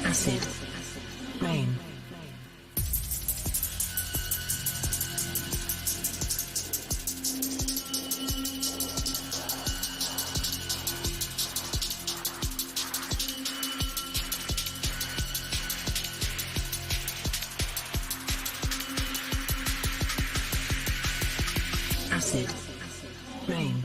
Acid. Rain. Acid. Rain.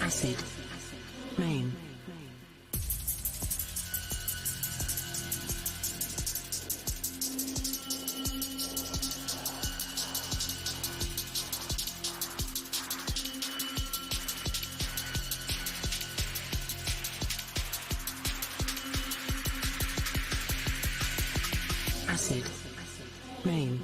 Acid. Rain. Acid. Rain.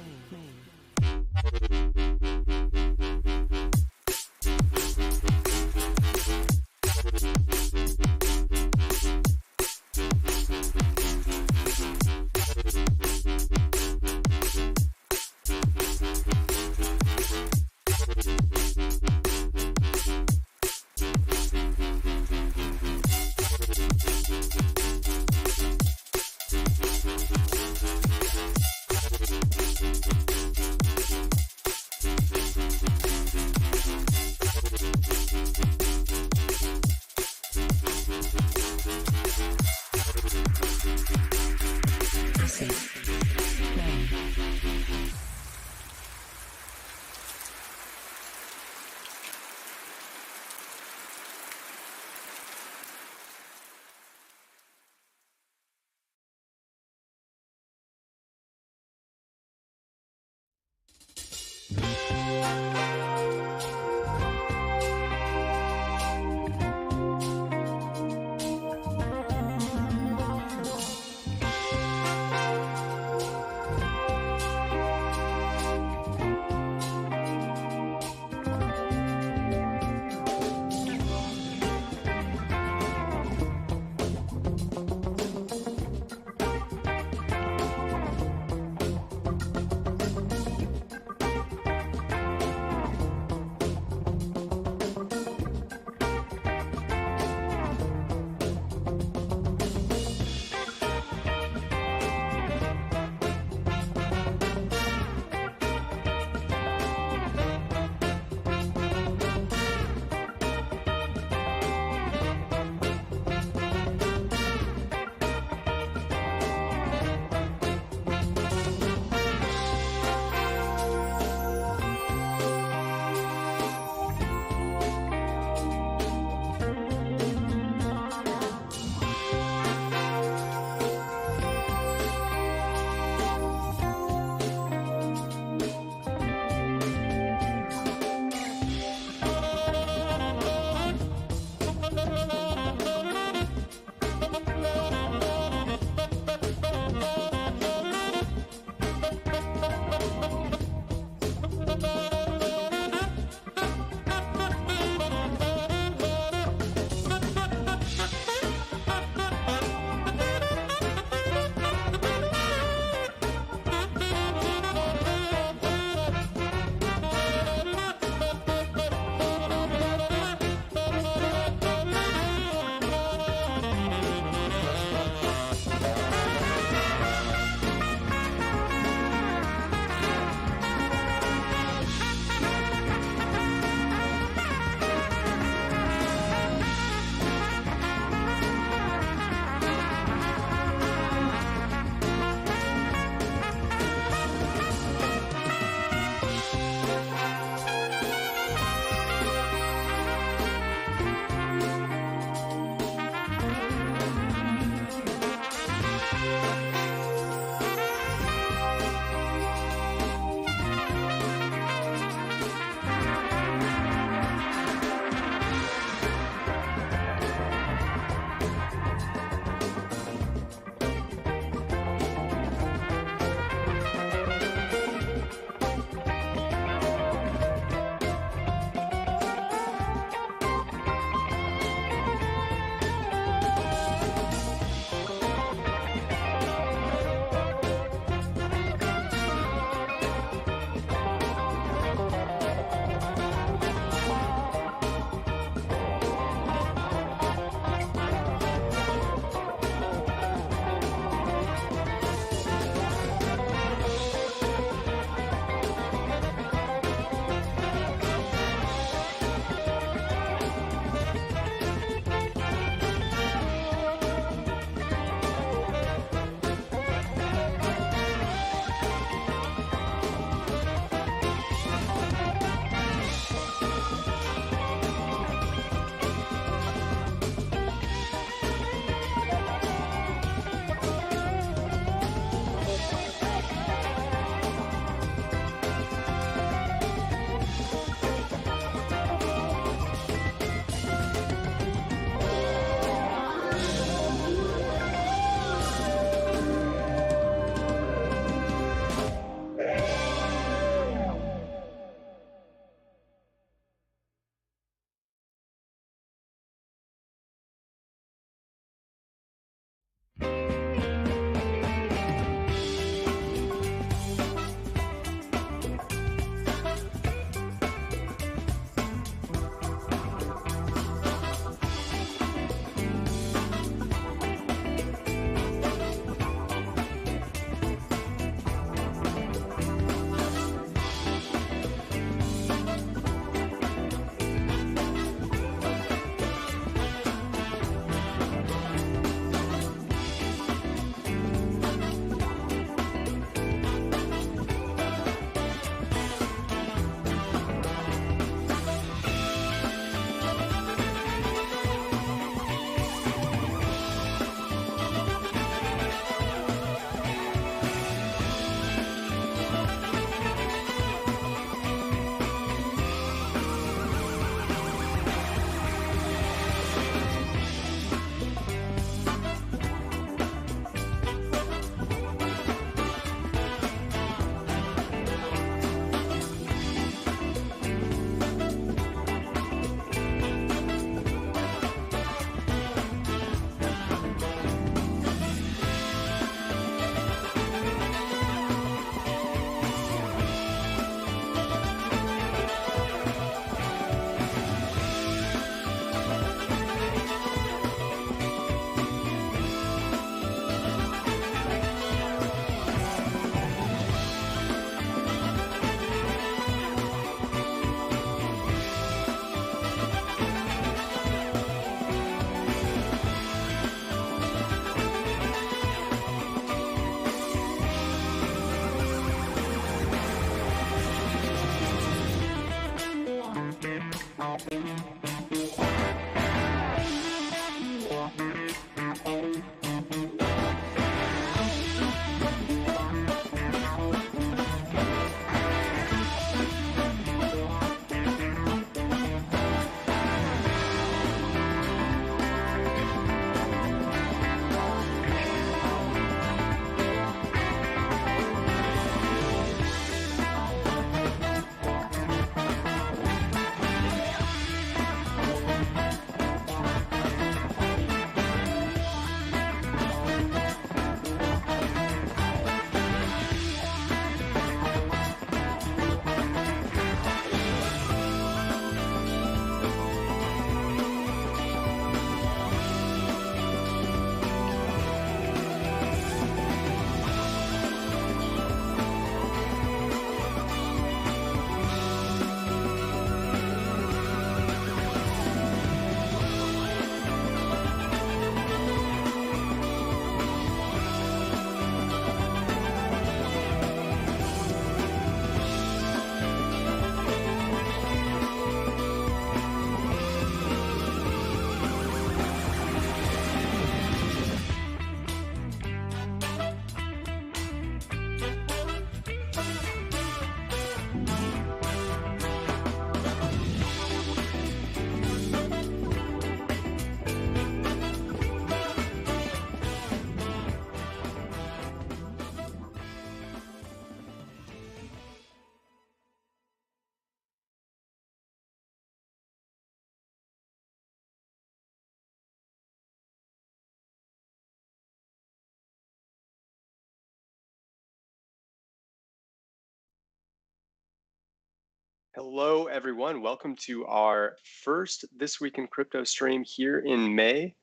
Hello, everyone. Welcome to our first This Week in Crypto stream here in May.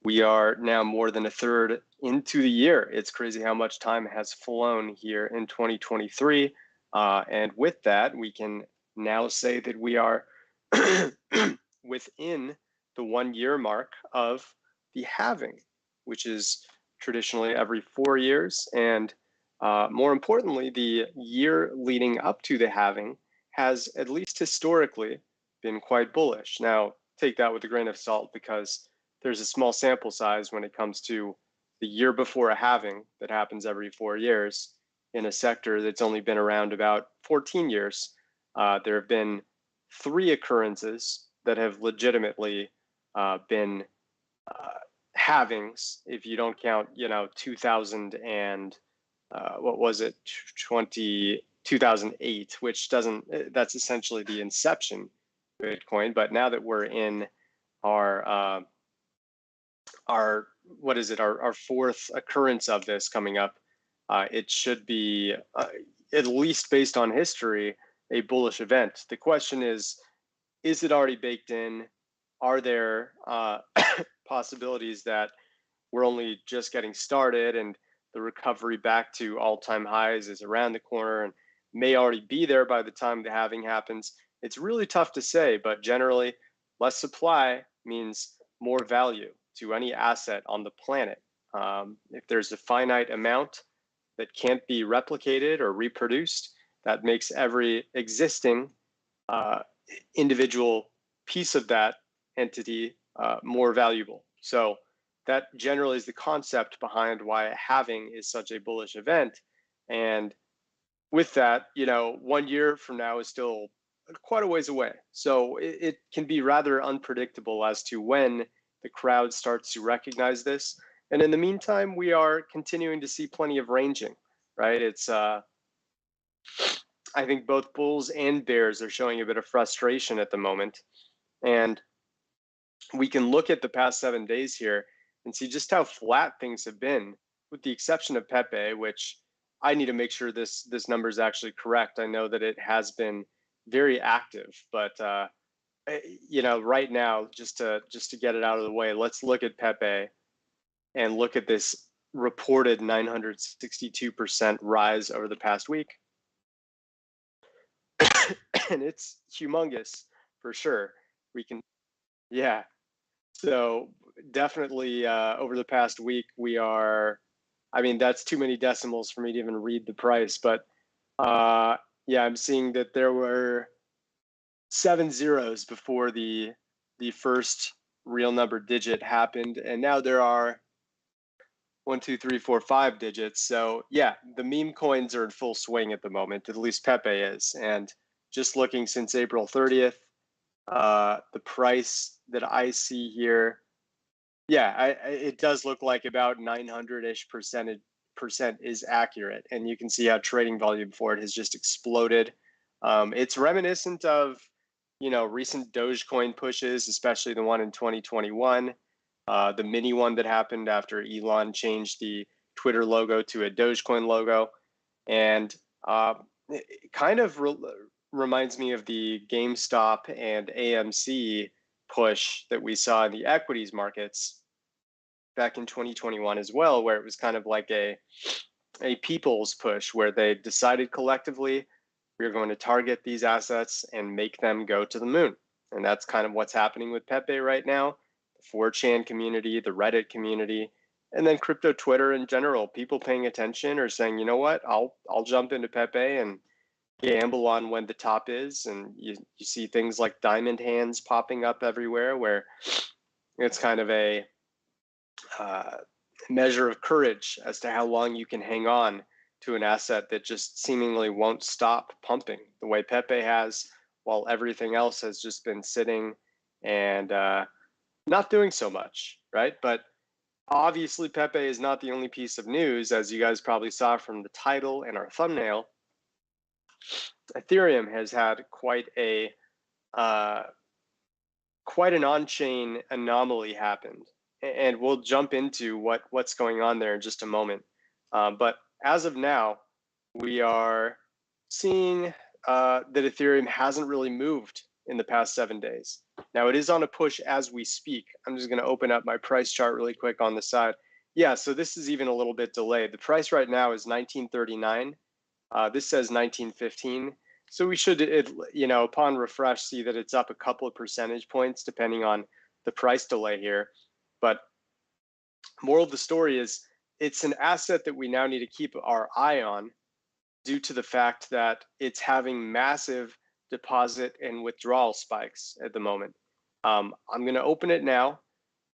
We are now more than a third into the year. It's crazy how much time has flown here in 2023. And with that, we can now say that we are within the 1 year mark of the halving, which is traditionally every 4 years. And more importantly, the year leading up to the halving has, at least historically, been quite bullish. Now, take that with a grain of salt because there's a small sample size when it comes to the year before a halving that happens every 4 years in a sector that's only been around about 14 years. There have been 3 occurrences that have legitimately been halvings, if you don't count, 2000 and what was it, 2008, which doesn't, that's essentially the inception of Bitcoin. But now that we're in our what is it, our fourth occurrence of this coming up, it should be, at least based on history, a bullish event. The question is it already baked in? Are there possibilities that we're only just getting started and the recovery back to all-time highs is around the corner and may already be there by the time the halving happens? It's really tough to say, but generally, less supply means more value to any asset on the planet. If there's a finite amount that can't be replicated or reproduced, that makes every existing individual piece of that entity more valuable. So that generally is the concept behind why halving is such a bullish event. And with that, 1 year from now is still quite a ways away. So it can be rather unpredictable as to when the crowd starts to recognize this. And in the meantime, we are continuing to see plenty of ranging, right? It's, I think both bulls and bears are showing a bit of frustration at the moment. And we can look at the past 7 days here and see just how flat things have been, with the exception of PEPE, which I need to make sure this number is actually correct. I know that it has been very active, but right now, just to get it out of the way, let's look at PEPE and look at this reported 962% rise over the past week. And it's humongous for sure. Yeah. So definitely over the past week, we are, I mean, that's too many decimals for me to even read the price, but yeah, I'm seeing that there were 7 zeros before the first real number digit happened, and now there are 1, 2, 3, 4, 5 digits. So yeah, the meme coins are in full swing at the moment, at least Pepe is. And just looking since April 30th, the price that I see here, yeah, it does look like about 900-ish percent is accurate. And you can see how trading volume for it has just exploded. It's reminiscent of, recent Dogecoin pushes, especially the one in 2021. The mini one that happened after Elon changed the Twitter logo to a Dogecoin logo. And it kind of reminds me of the GameStop and AMC push that we saw in the equities markets back in 2021 as well, where it was kind of like a people's push where they decided collectively we're going to target these assets and make them go to the moon. And that's kind of what's happening with Pepe right now. The 4chan community, the Reddit community, and then crypto Twitter in general. People paying attention are saying, you know what, I'll jump into Pepe and gamble on when the top is. And you see things like diamond hands popping up everywhere, where it's kind of a measure of courage as to how long you can hang on to an asset that just seemingly won't stop pumping the way Pepe has, while everything else has just been sitting and not doing so much, right? But obviously Pepe is not the only piece of news, as you guys probably saw from the title and our thumbnail. Ethereum has had quite an on-chain anomaly happen, and we'll jump into what's going on there in just a moment. But as of now, we are seeing that Ethereum hasn't really moved in the past 7 days. Now, it is on a push as we speak. I'm just going to open up my price chart really quick on the side. Yeah, so this is even a little bit delayed. The price right now is 1939. This says 1915. So we should, upon refresh, see that it's up a couple of percentage points depending on the price delay here. But moral of the story is it's an asset that we now need to keep our eye on due to the fact that it's having massive deposit and withdrawal spikes at the moment. I'm going to open it now.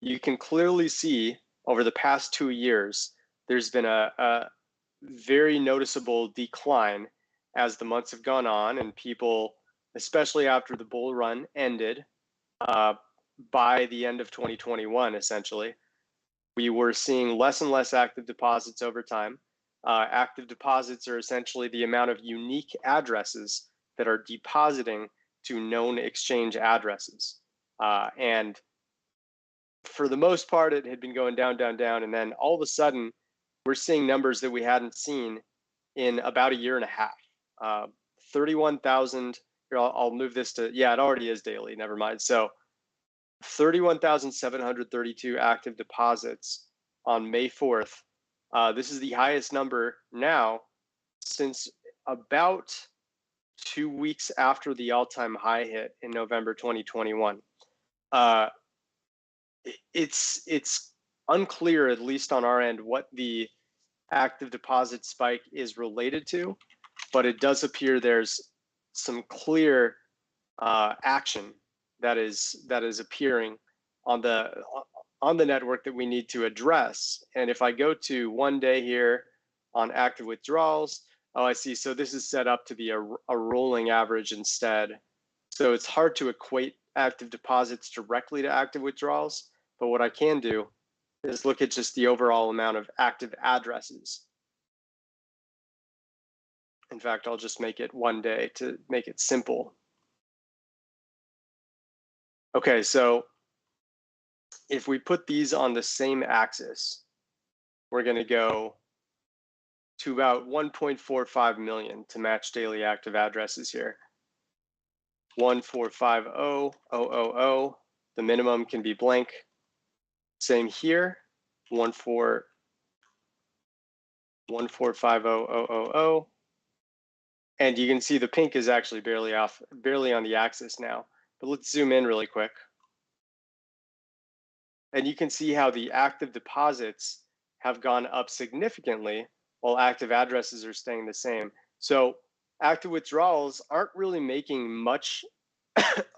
You can clearly see over the past 2 years, there's been a very noticeable decline as the months have gone on, and people, especially after the bull run ended by the end of 2021, essentially, we were seeing less and less active deposits over time. Active deposits are essentially the amount of unique addresses that are depositing to known exchange addresses. And for the most part, it had been going down, down, down. And then all of a sudden, we're seeing numbers that we hadn't seen in about a year and a half. 31,000, here, I'll move this to, yeah, it already is daily, never mind. So 31,732 active deposits on May 4th. This is the highest number now since about 2 weeks after the all-time high hit in November 2021. It's unclear, at least on our end, what the active deposit spike is related to, but it does appear there's some clear action that is appearing on the network that we need to address. And if I go to 1 day here on active withdrawals, oh, I see. So this is set up to be a rolling average instead. So it's hard to equate active deposits directly to active withdrawals. But what I can do is look at just the overall amount of active addresses. In fact, I'll just make it 1 day to make it simple. Okay, so if we put these on the same axis, we're going to go to about 1.45 million to match daily active addresses here. 1450000. The minimum can be blank. Same here. 1450000. And you can see the pink is actually barely on the axis now. But let's zoom in really quick. And you can see how the active deposits have gone up significantly while active addresses are staying the same. So active withdrawals aren't really making much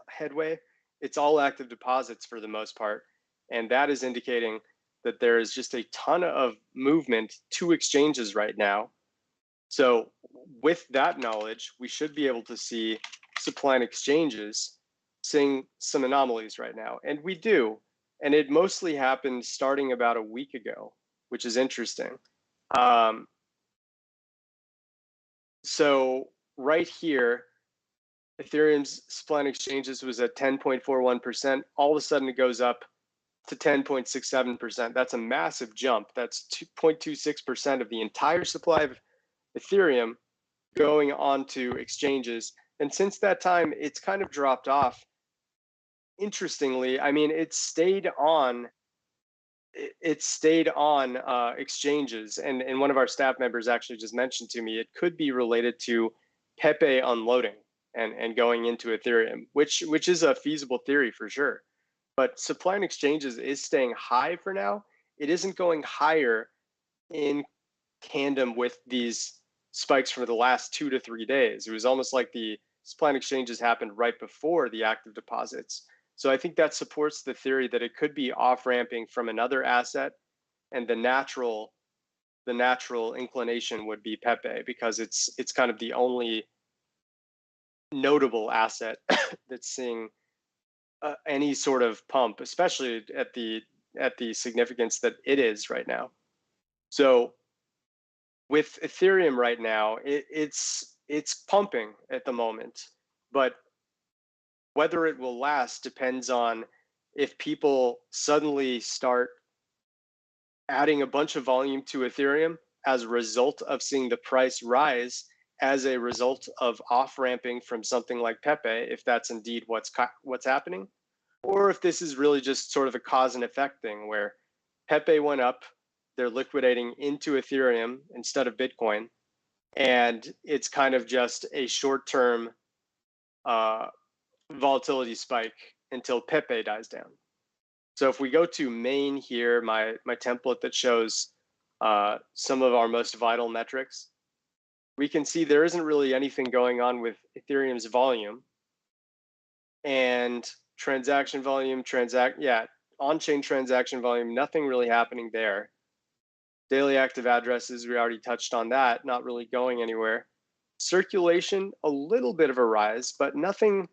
headway, it's all active deposits for the most part. And that is indicating that there is just a ton of movement to exchanges right now. So with that knowledge, we should be able to see supply and exchanges seeing some anomalies right now. And we do. And it mostly happened starting about a week ago, which is interesting. So right here, Ethereum's supply and exchanges was at 10.41%. All of a sudden it goes up to 10.67%. That's a massive jump. That's 2.26% of the entire supply of Ethereum going onto exchanges. And since that time, it's kind of dropped off. Interestingly, I mean, it stayed on exchanges. And one of our staff members actually just mentioned to me, it could be related to PEPE unloading and going into Ethereum, which is a feasible theory for sure. But supply and exchanges is staying high for now. It isn't going higher in tandem with these spikes for the last 2 to 3 days. It was almost like the supply and exchanges happened right before the active deposits. So I think that supports the theory that it could be off-ramping from another asset, and the natural inclination would be PEPE, because it's kind of the only notable asset that's seeing any sort of pump, especially at the significance that it is right now. So with Ethereum right now, it's pumping at the moment, but whether it will last depends on if people suddenly start adding a bunch of volume to Ethereum as a result of seeing the price rise as a result of off-ramping from something like PEPE, if that's indeed what's happening, or if this is really just sort of a cause and effect thing where PEPE went up, they're liquidating into Ethereum instead of Bitcoin, and it's kind of just a short-term volatility spike until PEPE dies down. So if we go to main here, my template that shows some of our most vital metrics, we can see there isn't really anything going on with Ethereum's volume and transaction volume, on-chain transaction volume, nothing really happening there. Daily active addresses, we already touched on that, not really going anywhere. Circulation, a little bit of a rise, but nothing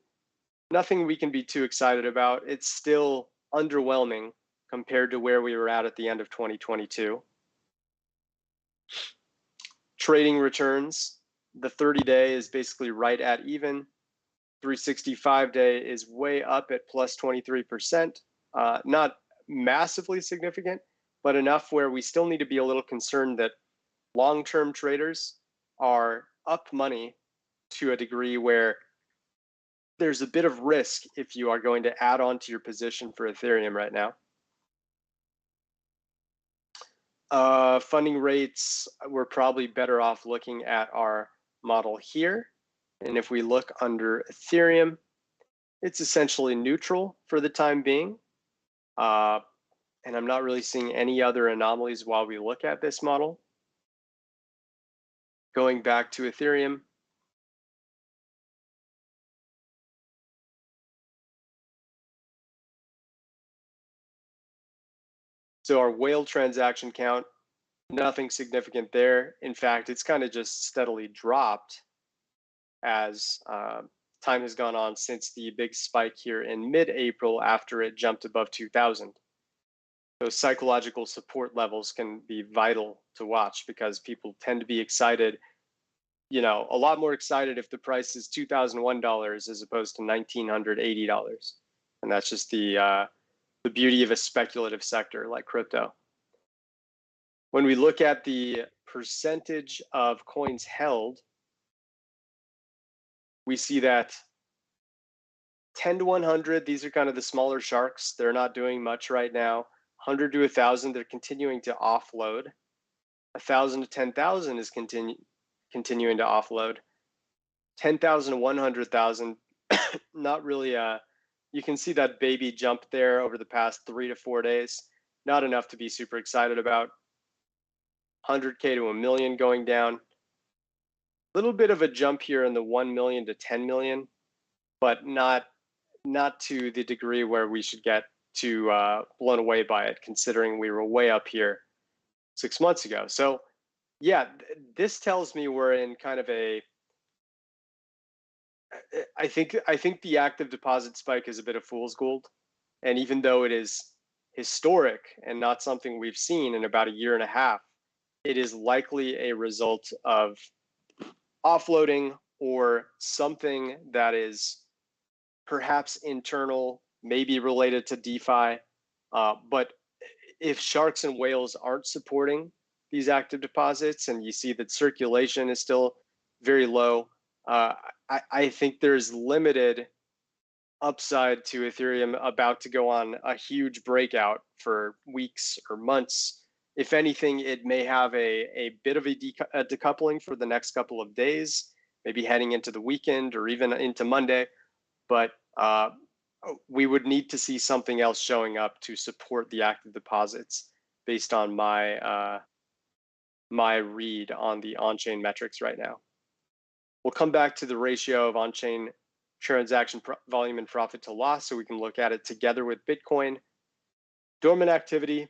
we can be too excited about. It's still underwhelming compared to where we were at the end of 2022. Trading returns, the 30-day is basically right at even. 365-day is way up at plus 23%. Not massively significant, but enough where we still need to be a little concerned that long-term traders are up money to a degree where there's a bit of risk if you are going to add on to your position for Ethereum right now. Funding rates, we're probably better off looking at our model here. And if we look under Ethereum, it's essentially neutral for the time being. And I'm not really seeing any other anomalies while we look at this model. Going back to Ethereum, so our whale transaction count, nothing significant there. In fact, it's kind of just steadily dropped as time has gone on since the big spike here in mid-April after it jumped above 2,000. Those psychological support levels can be vital to watch because people tend to be excited, a lot more excited if the price is $2,001 as opposed to $1,980. And that's just the beauty of a speculative sector like crypto. When we look at the percentage of coins held, we see that 10 to 100, these are kind of the smaller sharks. They're not doing much right now. 100 to 1,000, they're continuing to offload. 1,000 to 10,000 is continuing to offload. 10,000 to 100,000, not really. You can see that baby jump there over the past 3 to 4 days. Not enough to be super excited about. 100K to 1 million going down. A little bit of a jump here in the 1 million to 10 million, but not not to the degree where we should get too blown away by it, considering we were way up here 6 months ago. So yeah, this tells me we're in kind of a, I think the active deposit spike is a bit of fool's gold. And even though it is historic and not something we've seen in about a year and a half, it is likely a result of offloading or something that is perhaps internal, maybe related to DeFi. But if sharks and whales aren't supporting these active deposits and you see that circulation is still very low, I think there's limited upside to Ethereum about to go on a huge breakout for weeks or months. If anything, it may have a bit of a decoupling for the next couple of days, maybe heading into the weekend or even into Monday. But we would need to see something else showing up to support the active deposits based on my my read on the on-chain metrics right now. We'll come back to the ratio of on-chain transaction volume and profit to loss so we can look at it together with Bitcoin. Dormant activity.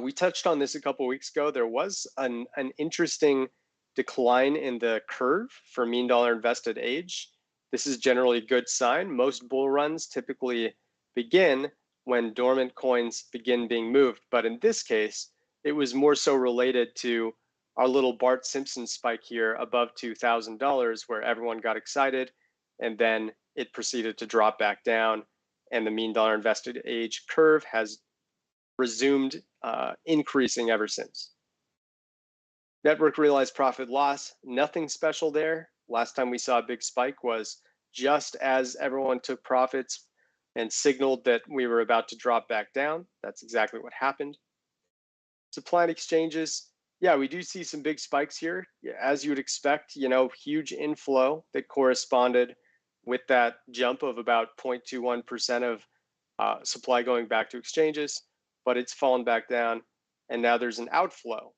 We touched on this a couple of weeks ago. There was an interesting decline in the curve for mean dollar invested age. This is generally a good sign. Most bull runs typically begin when dormant coins begin being moved. But in this case, it was more so related to our little Bart Simpson spike here above $2,000 where everyone got excited and then it proceeded to drop back down and the mean dollar invested age curve has resumed increasing ever since. Network realized profit loss, nothing special there. Last time we saw a big spike was just as everyone took profits and signaled that we were about to drop back down. That's exactly what happened. Supply and exchanges, yeah, we do see some big spikes here. As you would expect, you know, huge inflow that corresponded with that jump of about 0.21% of supply going back to exchanges, but it's fallen back down and now there's an outflow.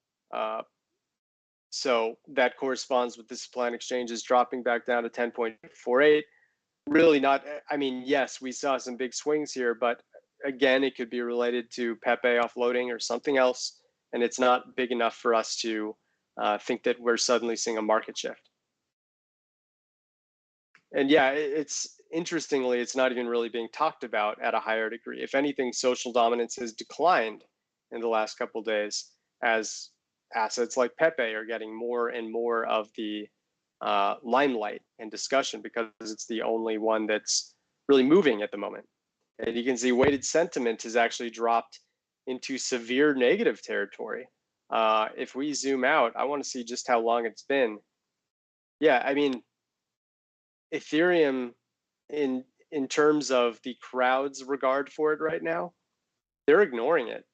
So that corresponds with the supply and exchanges dropping back down to 10.48. Really not, I mean, yes, we saw some big swings here, but again, it could be related to PEPE offloading or something else. And it's not big enough for us to think that we're suddenly seeing a market shift. And yeah, it's interestingly, it's not even really being talked about at a higher degree. If anything, social dominance has declined in the last couple of days as assets like PEPE are getting more and more of the limelight and discussion because it's the only one that's really moving at the moment. And you can see weighted sentiment has actually dropped into severe negative territory. If we zoom out, I want to see just how long it's been. Yeah, I mean, Ethereum in terms of the crowd's regard for it right now, they're ignoring it.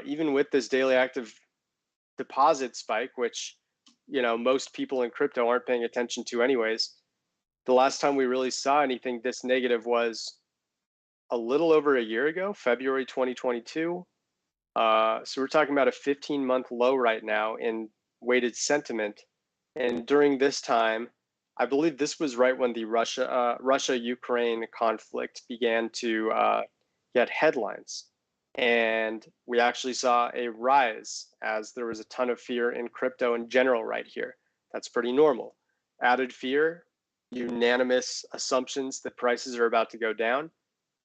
Even with this daily active deposit spike, which, you know, most people in crypto aren't paying attention to anyways. The last time we really saw anything this negative was a little over a year ago, February 2022. So we're talking about a 15-month low right now in weighted sentiment. And during this time, I believe this was right when the Russia-Ukraine conflict began to get headlines. And we actually saw a rise as there was a ton of fear in crypto in general right here. That's pretty normal. Added fear, unanimous assumptions that prices are about to go down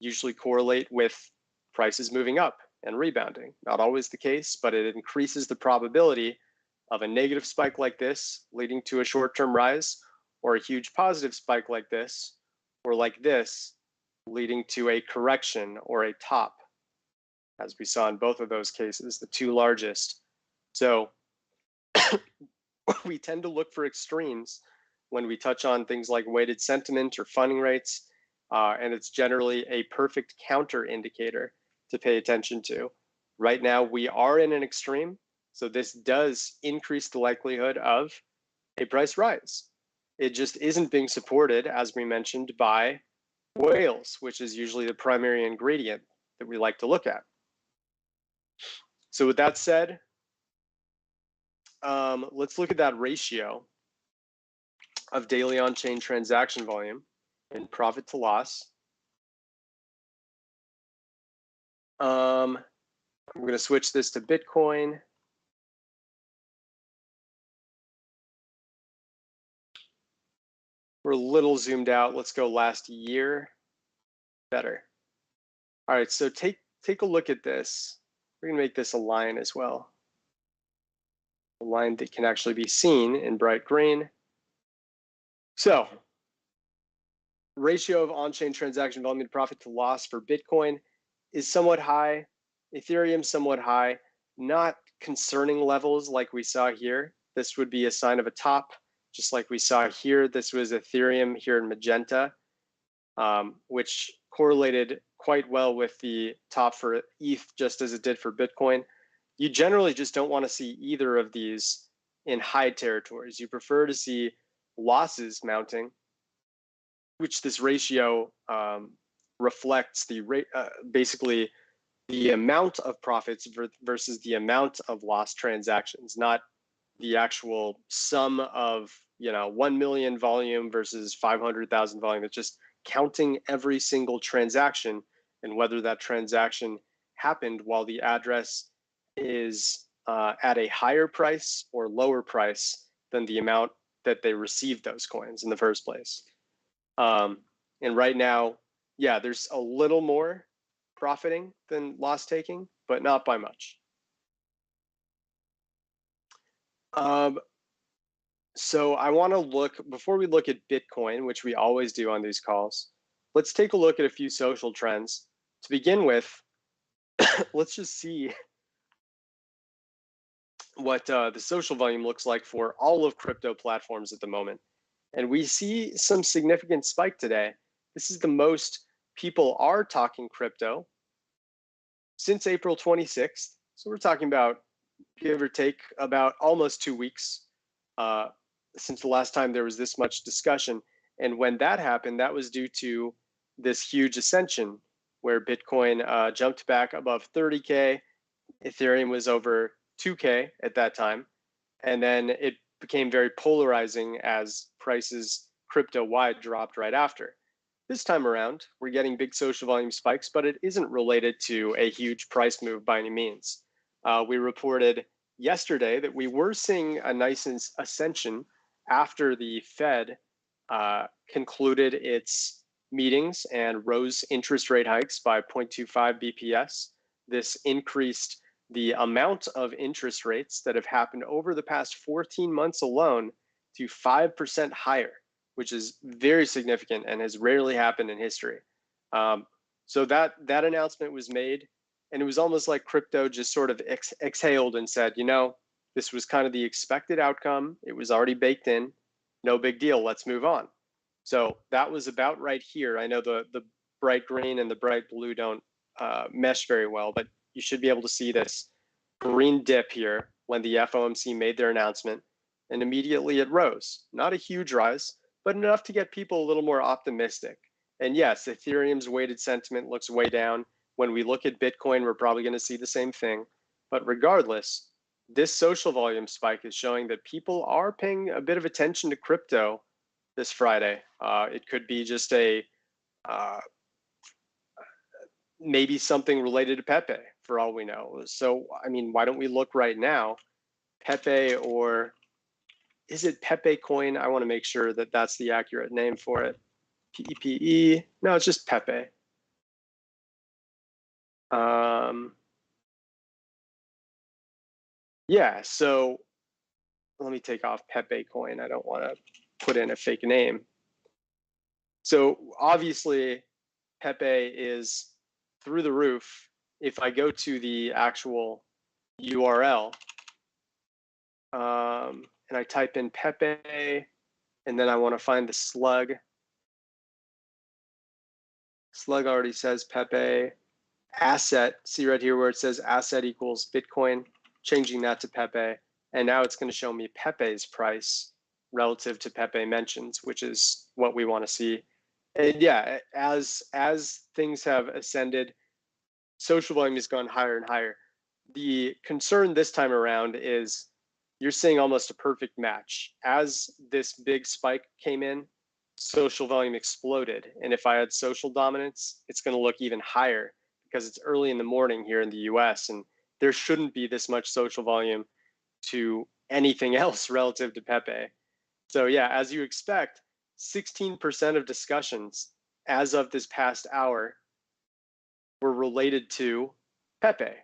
usually correlate with prices moving up and rebounding. Not always the case, but it increases the probability of a negative spike like this leading to a short-term rise or a huge positive spike like this or like this leading to a correction or a top, as we saw in both of those cases, the two largest. So we tend to look for extremes when we touch on things like weighted sentiment or funding rates, and it's generally a perfect counter indicator to pay attention to. Right now, we are in an extreme, so this does increase the likelihood of a price rise. It just isn't being supported, as we mentioned, by whales, which is usually the primary ingredient that we like to look at. So with that said, let's look at that ratio of daily on-chain transaction volume. in profit to loss. I'm going to switch this to Bitcoin. We're a little zoomed out. Let's go last year. Better. All right, so take a look at this. We're going to make this a line as well. A line that can actually be seen in bright green. So, ratio of on-chain transaction volume to profit to loss for Bitcoin is somewhat high. Ethereum somewhat high. Not concerning levels like we saw here. This would be a sign of a top, just like we saw here. This was Ethereum here in magenta, which correlated quite well with the top for ETH, just as it did for Bitcoin. You generally just don't want to see either of these in high territories. You prefer to see losses mounting, which this ratio reflects basically the amount of profits versus the amount of lost transactions, not the actual sum of 1 million volume versus 500,000 volume. It's just counting every single transaction and whether that transaction happened while the address is at a higher price or lower price than the amount that they received those coins in the first place. And right now, yeah, there's a little more profiting than loss taking, but not by much. So I want to look, before we look at Bitcoin, which we always do on these calls, let's take a look at a few social trends. To begin with, let's just see what the social volume looks like for all of crypto platforms at the moment. And we see some significant spike today. This is the most people are talking crypto since April 26th. So we're talking about, give or take, about almost 2 weeks since the last time there was this much discussion. And when that happened, that was due to this huge ascension where Bitcoin jumped back above 30K. Ethereum was over 2K at that time. And then it became very polarizing as prices crypto-wide dropped right after. This time around, we're getting big social volume spikes, but it isn't related to a huge price move by any means. We reported yesterday that we were seeing a nice ascension after the Fed concluded its meetings and rose interest rate hikes by 0.25 BPS. This increased the amount of interest rates that have happened over the past 14 months alone to 5% higher, which is very significant and has rarely happened in history. So that announcement was made, and it was almost like crypto just sort of exhaled and said, this was kind of the expected outcome. It was already baked in. No big deal. Let's move on. So that was about right here. I know the bright green and the bright blue don't mesh very well, but you should be able to see this green dip here when the FOMC made their announcement, and immediately it rose. Not a huge rise, but enough to get people a little more optimistic. And yes, Ethereum's weighted sentiment looks way down. When we look at Bitcoin, we're probably going to see the same thing. But regardless, this social volume spike is showing that people are paying a bit of attention to crypto this Friday. It could be just maybe something related to PEPE for all we know. So, I mean, why don't we look right now? PEPE, or is it PEPE coin? I want to make sure that that's the accurate name for it. PEPE. No, it's just PEPE. Yeah, so let me take off PEPE coin. I don't want to put in a fake name. So obviously, PEPE is through the roof. If I go to the actual URL and I type in PEPE, and then I want to find the slug. Slug already says PEPE. Asset, see right here where it says asset equals Bitcoin, changing that to PEPE. And now it's going to show me PEPE's price relative to PEPE mentions, which is what we want to see. And yeah, as things have ascended, social volume has gone higher and higher. The concern this time around is you're seeing almost a perfect match. As this big spike came in, social volume exploded. And if I had social dominance, it's going to look even higher because it's early in the morning here in the US, and there shouldn't be this much social volume to anything else relative to PEPE. So yeah, as you expect, 16% of discussions as of this past hour were related to PEPE.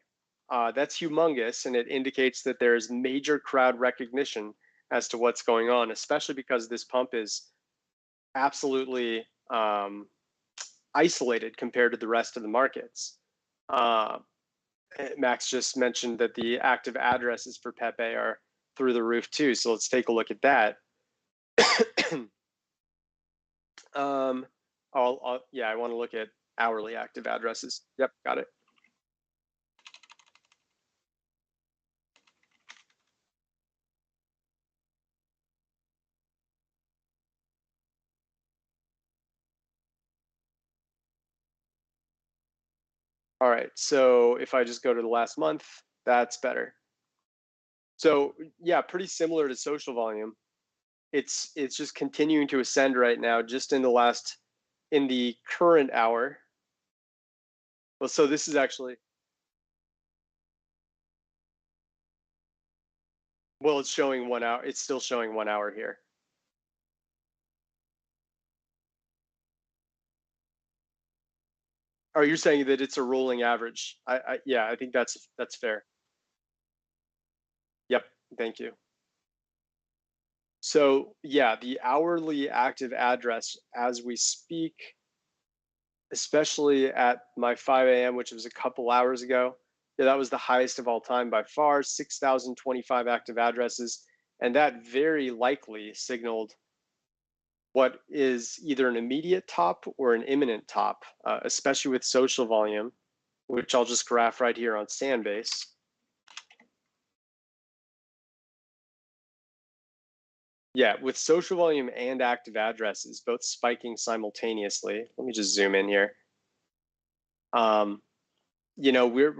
That's humongous, and it indicates that there's major crowd recognition as to what's going on, especially because this pump is absolutely isolated compared to the rest of the markets. Max just mentioned that the active addresses for PEPE are through the roof too, so let's take a look at that. Yeah, I want to look at hourly active addresses. Yep, got it. All right, so if I just go to the last month, that's better. So yeah, pretty similar to social volume. It's just continuing to ascend right now, just in the current hour. Well, so this is actually, well, it's showing 1 hour. It's still showing 1 hour here. Are you saying that it's a rolling average? Yeah, I think that's fair. Yep, thank you. So yeah, the hourly active address as we speak, especially at my 5 a.m., which was a couple hours ago, yeah, that was the highest of all time by far, 6,025 active addresses. And that very likely signaled what is either an immediate top or an imminent top, especially with social volume, which I'll just graph right here on Sandbase. Yeah, with social volume and active addresses both spiking simultaneously. Let me just zoom in here. We're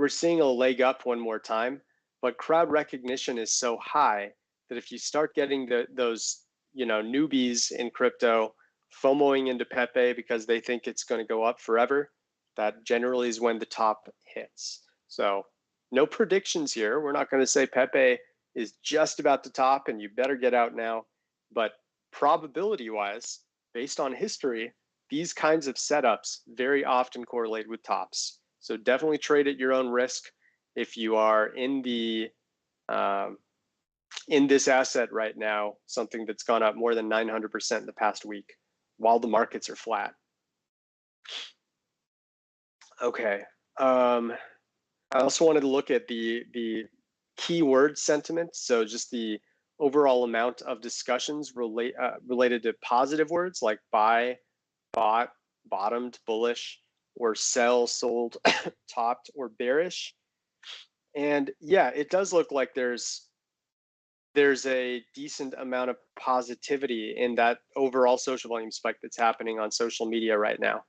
seeing a leg up one more time, but crowd recognition is so high that if you start getting those newbies in crypto FOMOing into PEPE because they think it's going to go up forever, that generally is when the top hits. So no predictions here. We're not going to say PEPE is just about to top and you better get out now. But probability wise, based on history, these kinds of setups very often correlate with tops. So definitely trade at your own risk if you are in this asset right now, something that's gone up more than 900% in the past week while the markets are flat. Okay. I also wanted to look at the keyword sentiment. So just the overall amount of discussions related to positive words like buy, bought, bottomed, bullish, or sell, sold, topped, or bearish. And yeah, it does look like there's a decent amount of positivity in that overall social volume spike that's happening on social media right now.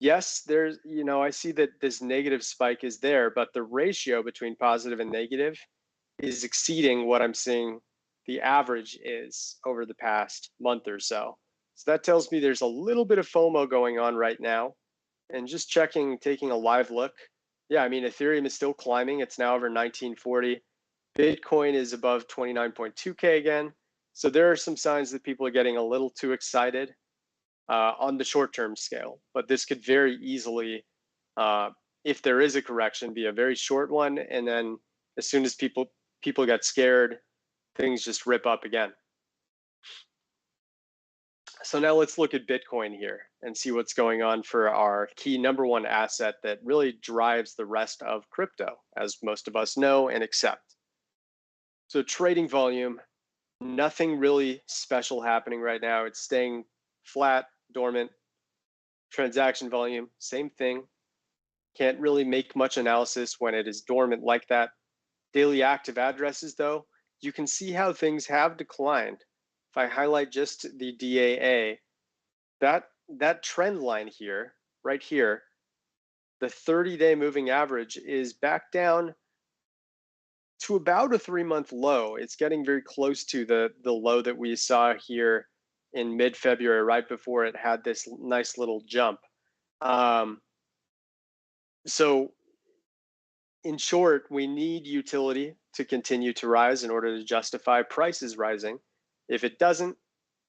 Yes, I see that this negative spike is there, but the ratio between positive and negative is exceeding what I'm seeing the average is over the past month or so. So that tells me there's a little bit of FOMO going on right now. And just taking a live look. Yeah, I mean, Ethereum is still climbing. It's now over 1940. Bitcoin is above 29.2K again. So there are some signs that people are getting a little too excited on the short-term scale. But this could very easily, if there is a correction, be a very short one. And then as soon as people get scared, things just rip up again. So now let's look at Bitcoin here and see what's going on for our key number one asset that really drives the rest of crypto, as most of us know and accept. So trading volume, nothing really special happening right now. It's staying flat, dormant. Transaction volume, same thing. Can't really make much analysis when it is dormant like that. Daily active addresses, though, you can see how things have declined. If I highlight just the DAA, that trend line here, right here, the 30-day moving average is back down to about a 3-month low. It's getting very close to the low that we saw here in mid-February, right before it had this nice little jump. So in short, we need utility to continue to rise in order to justify prices rising. If it doesn't,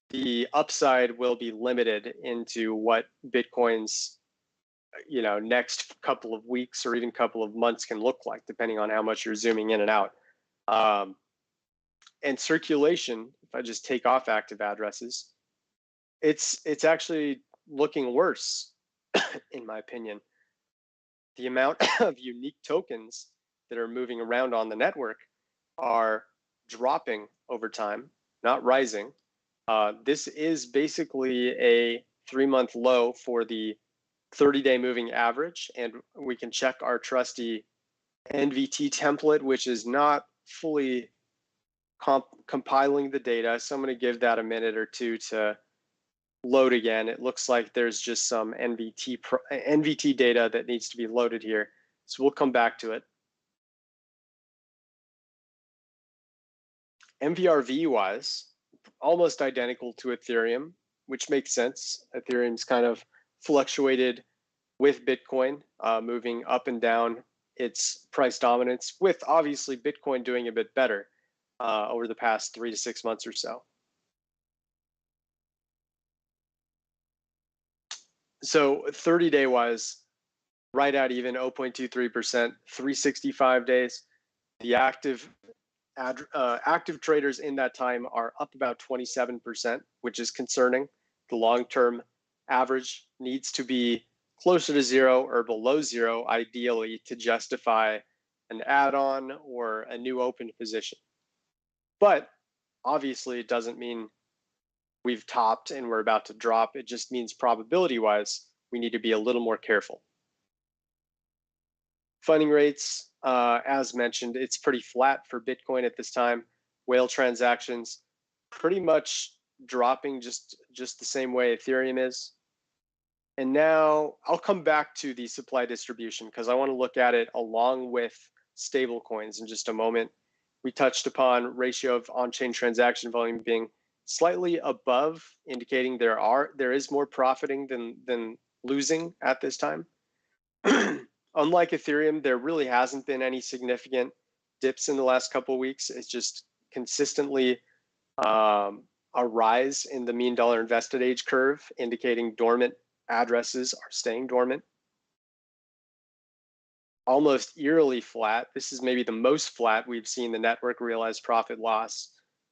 the upside will be limited into what Bitcoin's next couple of weeks or even couple of months can look like, depending on how much you're zooming in and out. And circulation, if I just take off active addresses, it's actually looking worse, in my opinion. The amount of unique tokens that are moving around on the network are dropping over time, not rising. This is basically a 3-month low for the 30-day moving average, and we can check our trusty NVT template, which is not fully compiling the data. So I'm going to give that a minute or two to load again. It looks like there's just some NVT data that needs to be loaded here. So we'll come back to it. MVRV wise, almost identical to Ethereum, which makes sense. Ethereum's kind of fluctuated with Bitcoin, moving up and down its price dominance, with obviously Bitcoin doing a bit better over the past 3 to 6 months or so. So 30-day wise, right at even 0.23%, 365 days. The active traders in that time are up about 27%, which is concerning. The long-term average needs to be closer to zero or below zero, ideally, to justify an add-on or a new open position. But obviously, it doesn't mean we've topped and we're about to drop. It just means probability-wise, we need to be a little more careful. Funding rates, as mentioned, it's pretty flat for Bitcoin at this time. Whale transactions pretty much dropping just the same way Ethereum is. And now I'll come back to the supply distribution because I want to look at it along with stable coins in just a moment. We touched upon ratio of on-chain transaction volume being slightly above, indicating there is more profiting than losing at this time. Unlike Ethereum, there really hasn't been any significant dips in the last couple of weeks. It's just consistently a rise in the mean dollar invested age curve, indicating dormant addresses are staying dormant. Almost eerily flat. This is maybe the most flat we've seen the network realized profit loss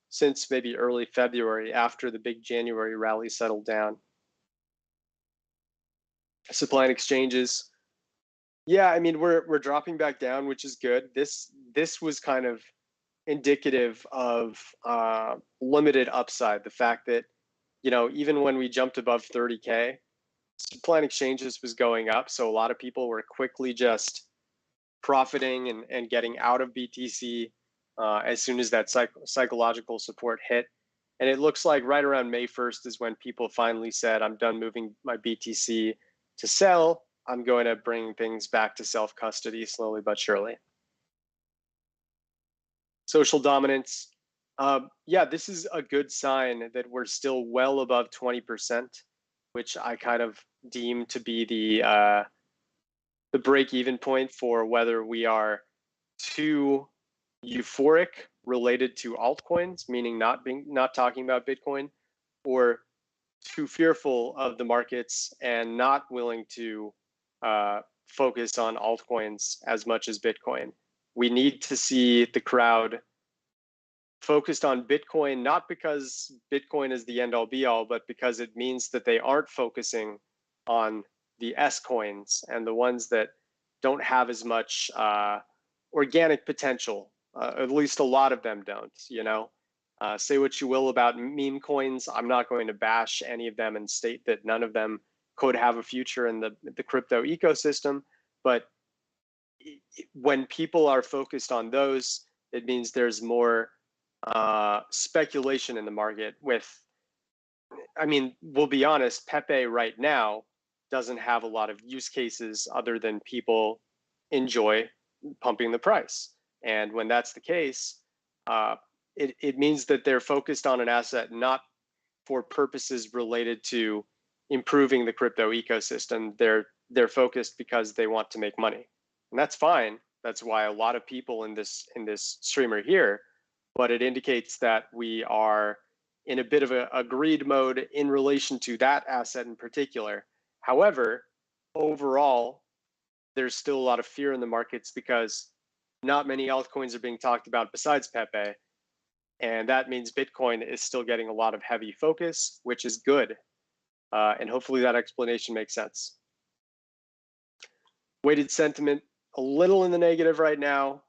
since maybe early February, after the big January rally settled down. Supply and exchanges. Yeah, I mean, we're dropping back down, which is good. This was kind of indicative of limited upside. The fact that, even when we jumped above 30K, supply and exchanges was going up. So a lot of people were quickly just profiting and getting out of BTC as soon as that psychological support hit. And it looks like right around May 1st is when people finally said, I'm done moving my BTC to sell. I'm going to bring things back to self-custody slowly but surely. Social dominance. Yeah, this is a good sign that we're still well above 20%, which I kind of deem to be the break-even point for whether we are too euphoric related to altcoins, meaning not talking about Bitcoin, or too fearful of the markets and not willing to focus on altcoins as much as Bitcoin. We need to see the crowd focused on Bitcoin, not because Bitcoin is the end-all be-all, but because it means that they aren't focusing on the S coins and the ones that don't have as much organic potential. At least a lot of them don't, Say what you will about meme coins. I'm not going to bash any of them and state that none of them could have a future in the crypto ecosystem. But when people are focused on those, it means there's more speculation in the market we'll be honest, PEPE right now doesn't have a lot of use cases other than people enjoy pumping the price. And when that's the case, it means that they're focused on an asset not for purposes related to improving the crypto ecosystem. They're focused because they want to make money, and that's fine. That's why a lot of people in this stream are here, but it indicates that we are in a bit of a greed mode in relation to that asset in particular. However, overall, there's still a lot of fear in the markets because not many altcoins are being talked about besides PEPE. And that means Bitcoin is still getting a lot of heavy focus, which is good. And hopefully that explanation makes sense. Weighted sentiment, a little in the negative right now,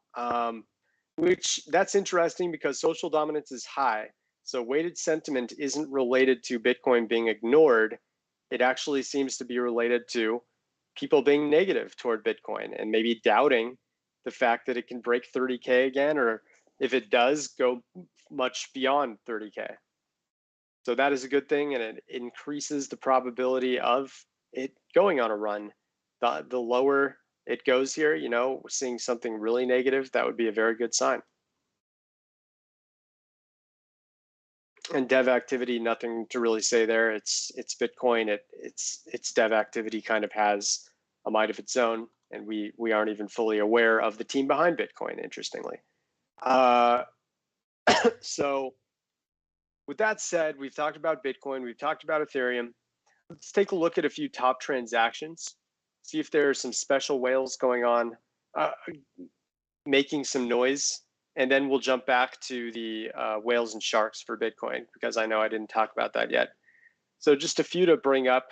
which that's interesting because social dominance is high. So weighted sentiment isn't related to Bitcoin being ignored. It actually seems to be related to people being negative toward Bitcoin and maybe doubting the fact that it can break 30K again, or if it does, go much beyond 30K. So that is a good thing, and it increases the probability of it going on a run. The lower it goes here, you know, we're seeing something really negative, that would be a very good sign. And dev activity, nothing to really say there. It's Bitcoin. Its dev activity kind of has a mind of its own, and we aren't even fully aware of the team behind Bitcoin, interestingly. So with that said, we've talked about Bitcoin, we've talked about Ethereum. Let's take a look at a few top transactions, see if there are some special whales going on, making some noise, and then we'll jump back to the whales and sharks for Bitcoin, because I know I didn't talk about that yet. So just a few to bring up.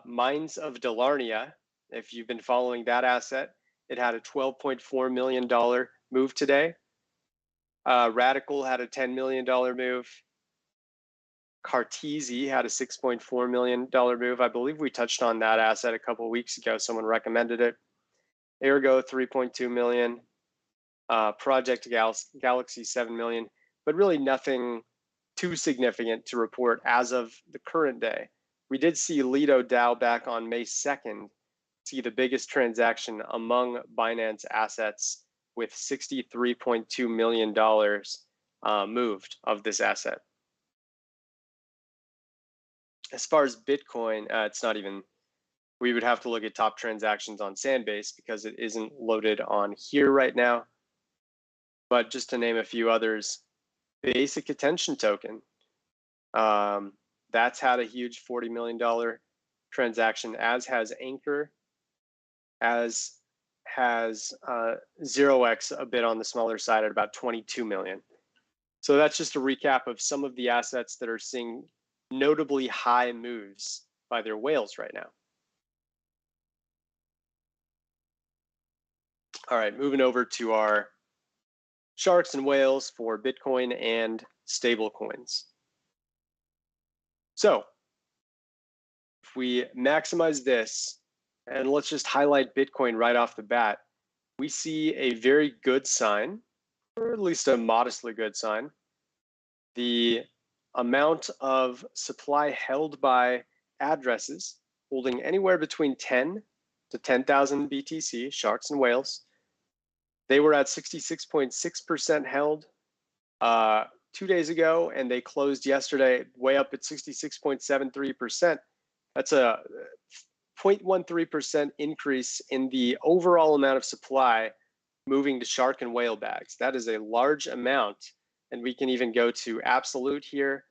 Mines of Delarnia, if you've been following that asset, it had a $12.4 million move today. Radical had a $10 million move. Cartesi had a $6.4 million move. I believe we touched on that asset a couple of weeks ago. Someone recommended it. Ergo, 3.2 million. Project Galaxy, 7 million. But really nothing too significant to report as of the current day. We did see Lido DAO back on May 2nd, see the biggest transaction among Binance assets with $63.2 million moved of this asset. As far as Bitcoin, it's not even, we would have to look at top transactions on Sandbase because it isn't loaded on here right now. But just to name a few others, Basic Attention Token, that's had a huge $40 million transaction, as has Anchor, as has 0x, a bit on the smaller side at about 22 million. So that's just a recap of some of the assets that are seeing notably high moves by their whales right now. All right, moving over to our sharks and whales for Bitcoin and stable coins. So if we maximize this, and let's just highlight Bitcoin right off the bat, we see a very good sign, or at least a modestly good sign. The amount of supply held by addresses holding anywhere between 10 to 10,000 BTC, sharks and whales, they were at 66.6% held 2 days ago, and they closed yesterday way up at 66.73%. That's a 0.13% increase in the overall amount of supply moving to shark and whale bags. That is a large amount, and we can even go to absolute here,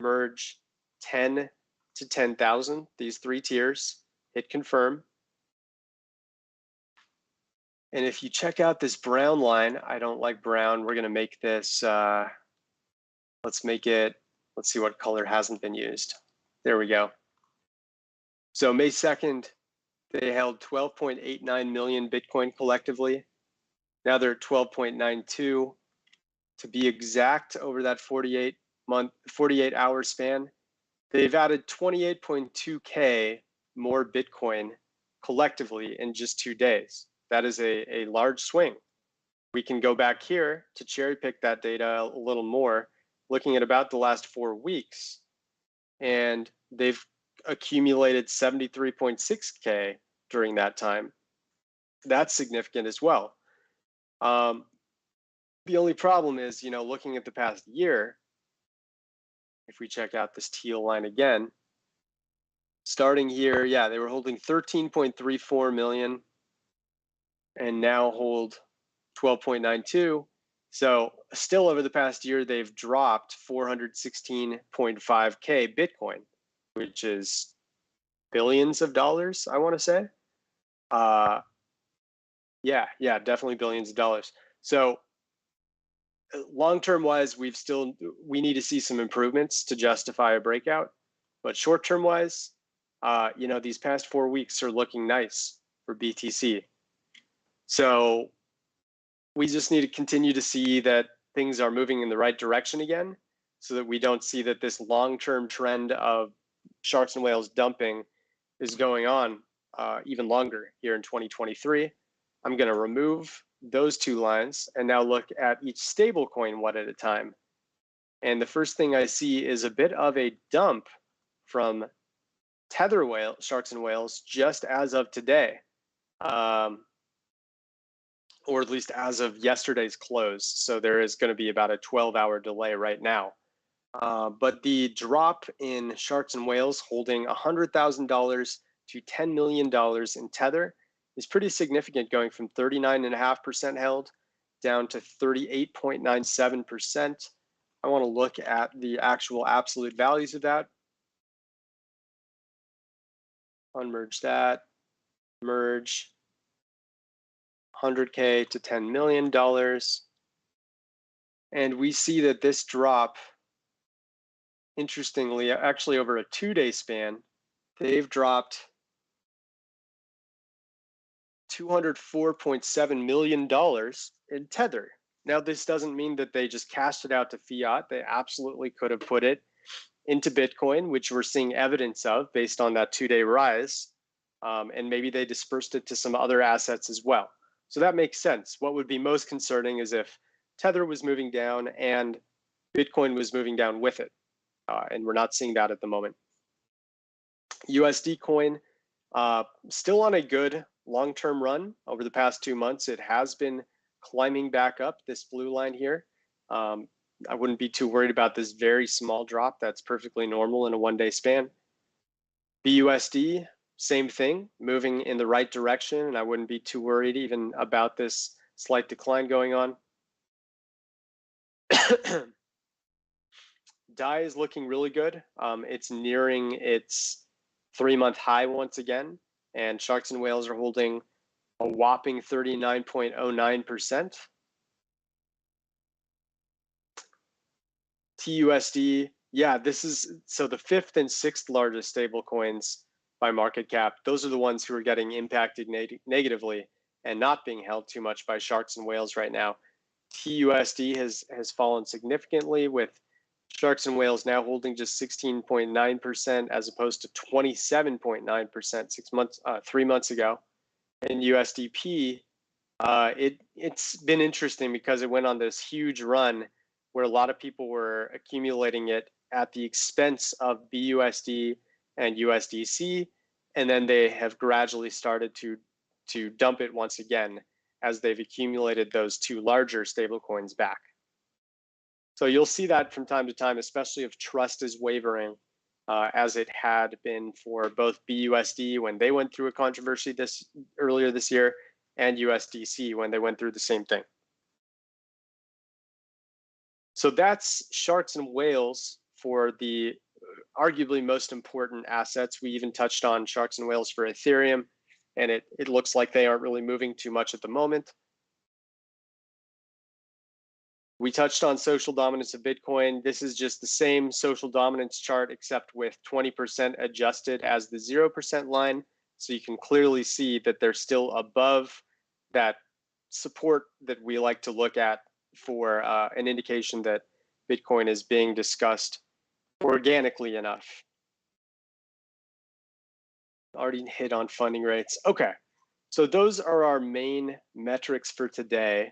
merge 10 to 10,000, these three tiers, hit confirm. And if you check out this brown line, I don't like brown, we're gonna make this, let's make it, let's see what color hasn't been used. There we go. So May 2nd, they held 12.89 million Bitcoin collectively. Now they're at 12.92. To be exact, over that 48-hour span, they've added 28.2K more Bitcoin collectively in just 2 days. That is a large swing. We can go back here to cherry pick that data a little more, looking at about the last 4 weeks, and they've accumulated 73.6K during that time. That's significant as well. The only problem is, you know, looking at the past year, If we check out this teal line again, starting here, yeah, they were holding 13.34 million and now hold 12.92. So still over the past year, they've dropped 416.5K Bitcoin, which is billions of dollars, I want to say. Yeah, definitely billions of dollars. So long-term wise, we need to see some improvements to justify a breakout. But short-term wise, these past 4 weeks are looking nice for BTC. So we just need to continue to see that things are moving in the right direction again, so that we don't see that this long-term trend of sharks and whales dumping is going on even longer here in 2023. I'm going to remove those two lines and now look at each stable coin one at a time. And the first thing I see is a bit of a dump from tether sharks and whales just as of today, or at least as of yesterday's close. So there is going to be about a 12-hour delay right now. But the drop in sharks and whales holding $100,000 to $10 million in tether is pretty significant, going from 39.5% held down to 38.97%. I want to look at the actual absolute values of that. Unmerge that, merge 100K to $10 million. And we see that this drop, interestingly, actually over a 2-day span, they've dropped $204.7 million in tether. Now, this doesn't mean that they just cashed it out to fiat. They absolutely could have put it into Bitcoin, which we're seeing evidence of based on that 2-day rise. And maybe they dispersed it to some other assets as well. So that makes sense. What would be most concerning is if tether was moving down and Bitcoin was moving down with it. And we're not seeing that at the moment. USD coin, still on a good long-term run. Over the past 2 months, it has been climbing back up this blue line here. I wouldn't be too worried about this very small drop. That's perfectly normal in a 1-day span. BUSD, same thing, moving in the right direction, and I wouldn't be too worried even about this slight decline going on. DAI is looking really good. It's nearing its 3-month high once again, and sharks and whales are holding a whopping 39.09%. TUSD, yeah, this is so the 5th and 6th largest stable coins by market cap. Those are the ones who are getting impacted negatively and not being held too much by sharks and whales right now. TUSD has fallen significantly, with sharks and whales now holding just 16.9% as opposed to 27.9% 3 months ago. And USDP, it's been interesting because it went on this huge run where a lot of people were accumulating it at the expense of BUSD and USDC, and then they have gradually started to dump it once again as they've accumulated those two larger stablecoins back. So you'll see that from time to time, especially if trust is wavering, as it had been for both BUSD when they went through a controversy earlier this year, and USDC when they went through the same thing. So that's sharks and whales for the arguably most important assets. We even touched on sharks and whales for Ethereum, and it looks like they aren't really moving too much at the moment. We touched on social dominance of Bitcoin. This is just the same social dominance chart, except with 20% adjusted as the 0% line. So you can clearly see that they're still above that support that we like to look at for an indication that Bitcoin is being discussed organically enough. Already hit on funding rates. Okay, so those are our main metrics for today.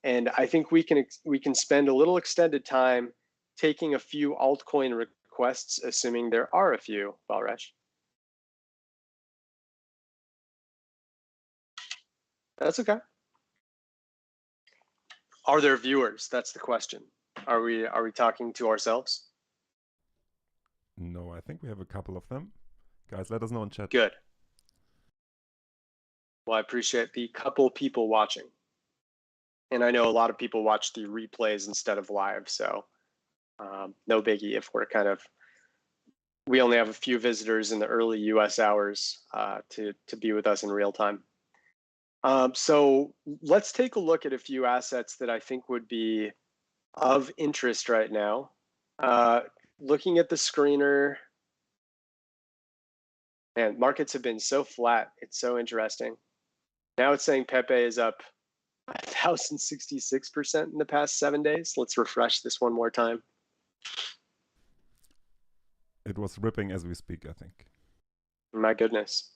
And I think we can spend a little extended time taking a few altcoin requests, assuming there are a few, Balresh. That's okay. Are there viewers? That's the question. Are we talking to ourselves? No, I think we have a couple of them. Guys, let us know in chat. Good. Well, I appreciate the couple people watching. And I know a lot of people watch the replays instead of live, so no biggie if we only have a few visitors in the early US hours to be with us in real time. So let's take a look at a few assets that I think would be of interest right now. Looking at the screener, man, markets have been so flat. It's so interesting. Now it's saying PEPE is up 1,066% in the past 7 days. Let's refresh this one more time. It was ripping as we speak, I think. My goodness.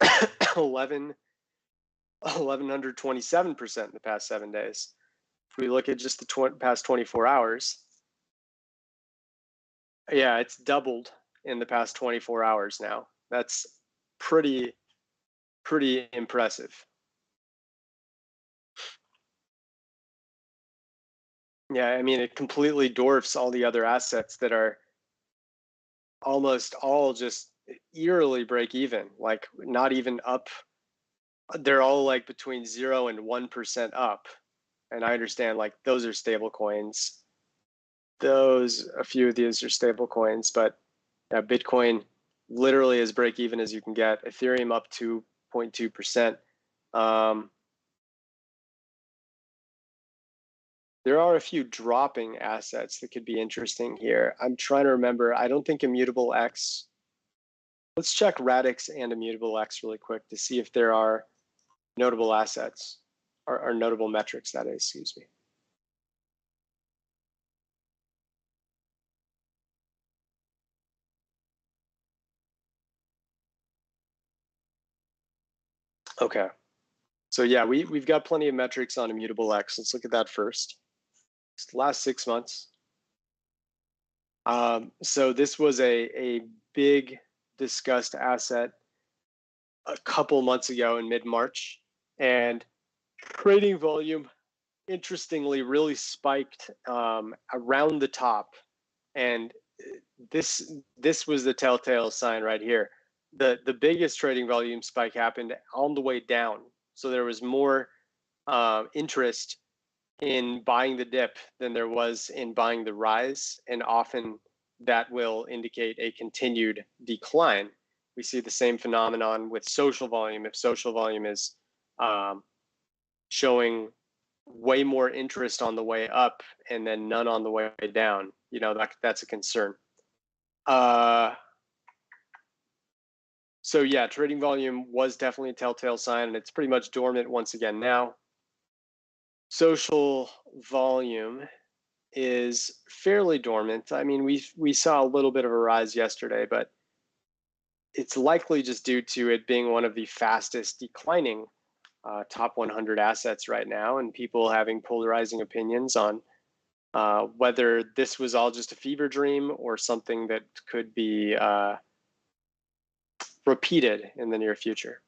1,127% in the past 7 days. If we look at just the past 24 hours, yeah, it's doubled in the past 24 hours now. That's pretty impressive. Yeah, I mean, it completely dwarfs all the other assets that are almost all just eerily break even, like not even up. They're all like between 0 and 1% up. And I understand like those are stable coins. A few of these are stable coins, but Bitcoin literally as break even as you can get. Ethereum up 2.2%. There are a few dropping assets that could be interesting here. I'm trying to remember. I don't think Immutable X. Let's check Radix and Immutable X really quick to see if there are notable assets or notable metrics, that is, excuse me. Okay. So yeah, we've got plenty of metrics on Immutable X. Let's look at that first. It's the last 6 months. So this was a big discussed asset a couple months ago in mid-March, and trading volume, interestingly, really spiked around the top, and this was the telltale sign right here. The biggest trading volume spike happened on the way down, so there was more interest in buying the dip than there was in buying the rise, and often that will indicate a continued decline. We see the same phenomenon with social volume. If social volume is showing way more interest on the way up and then none on the way down, that's a concern. So yeah, trading volume was definitely a telltale sign, and it's pretty much dormant once again now. Social volume is fairly dormant. I mean, we saw a little bit of a rise yesterday, but it's likely just due to it being one of the fastest declining top 100 assets right now, and people having polarizing opinions on whether this was all just a fever dream or something that could be repeated in the near future.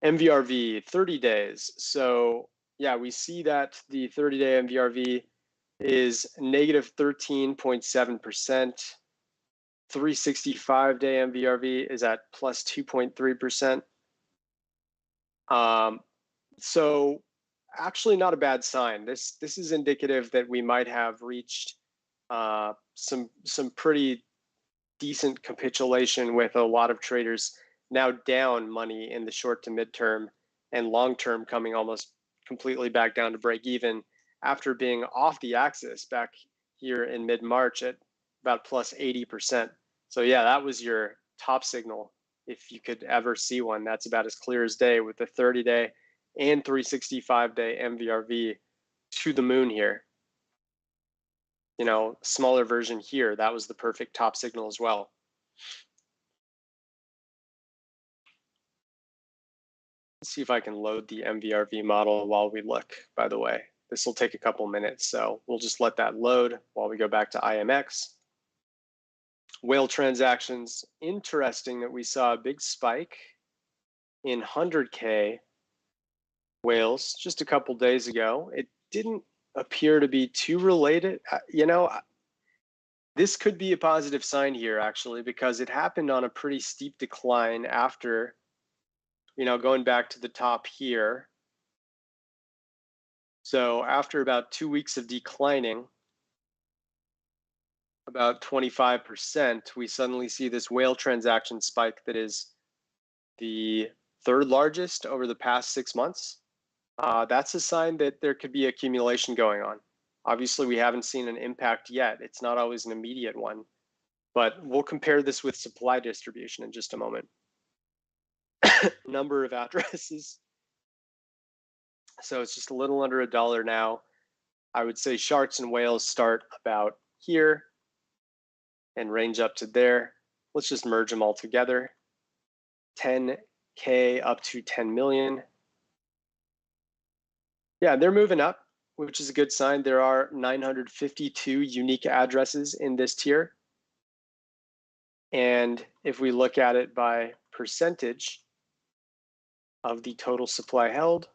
MVRV, 30 days. So yeah, we see that the 30-day MVRV is negative 13.7%. 365-day MVRV is at plus 2.3%. So actually not a bad sign. This is indicative that we might have reached some pretty decent capitulation, with a lot of traders now down money in the short to midterm, and long term coming almost completely back down to break even after being off the axis back here in mid-March at about plus 80%. So yeah, that was your top signal. If you could ever see one, that's about as clear as day, with the 30-day and 365-day MVRV to the moon here. Smaller version here, that was the perfect top signal as well. Let's see if I can load the MVRV model while we look, by the way. This will take a couple minutes, so we'll just let that load while we go back to IMX. Whale transactions, interesting that we saw a big spike in 100K whales just a couple days ago. It didn't appear to be too related. You know, this could be a positive sign here, actually, because it happened on a pretty steep decline after, you know, going back to the top here. So after about 2 weeks of declining, about 25%, we suddenly see this whale transaction spike that is the third largest over the past 6 months. That's a sign that there could be accumulation going on. Obviously, we haven't seen an impact yet. It's not always an immediate one, but we'll compare this with supply distribution in just a moment. Number of addresses. So it's just a little under $1 now. I would say sharks and whales start about here and range up to there. Let's just merge them all together. 10K up to 10 million. Yeah, they're moving up, which is a good sign. There are 952 unique addresses in this tier. And if we look at it by percentage of the total supply held,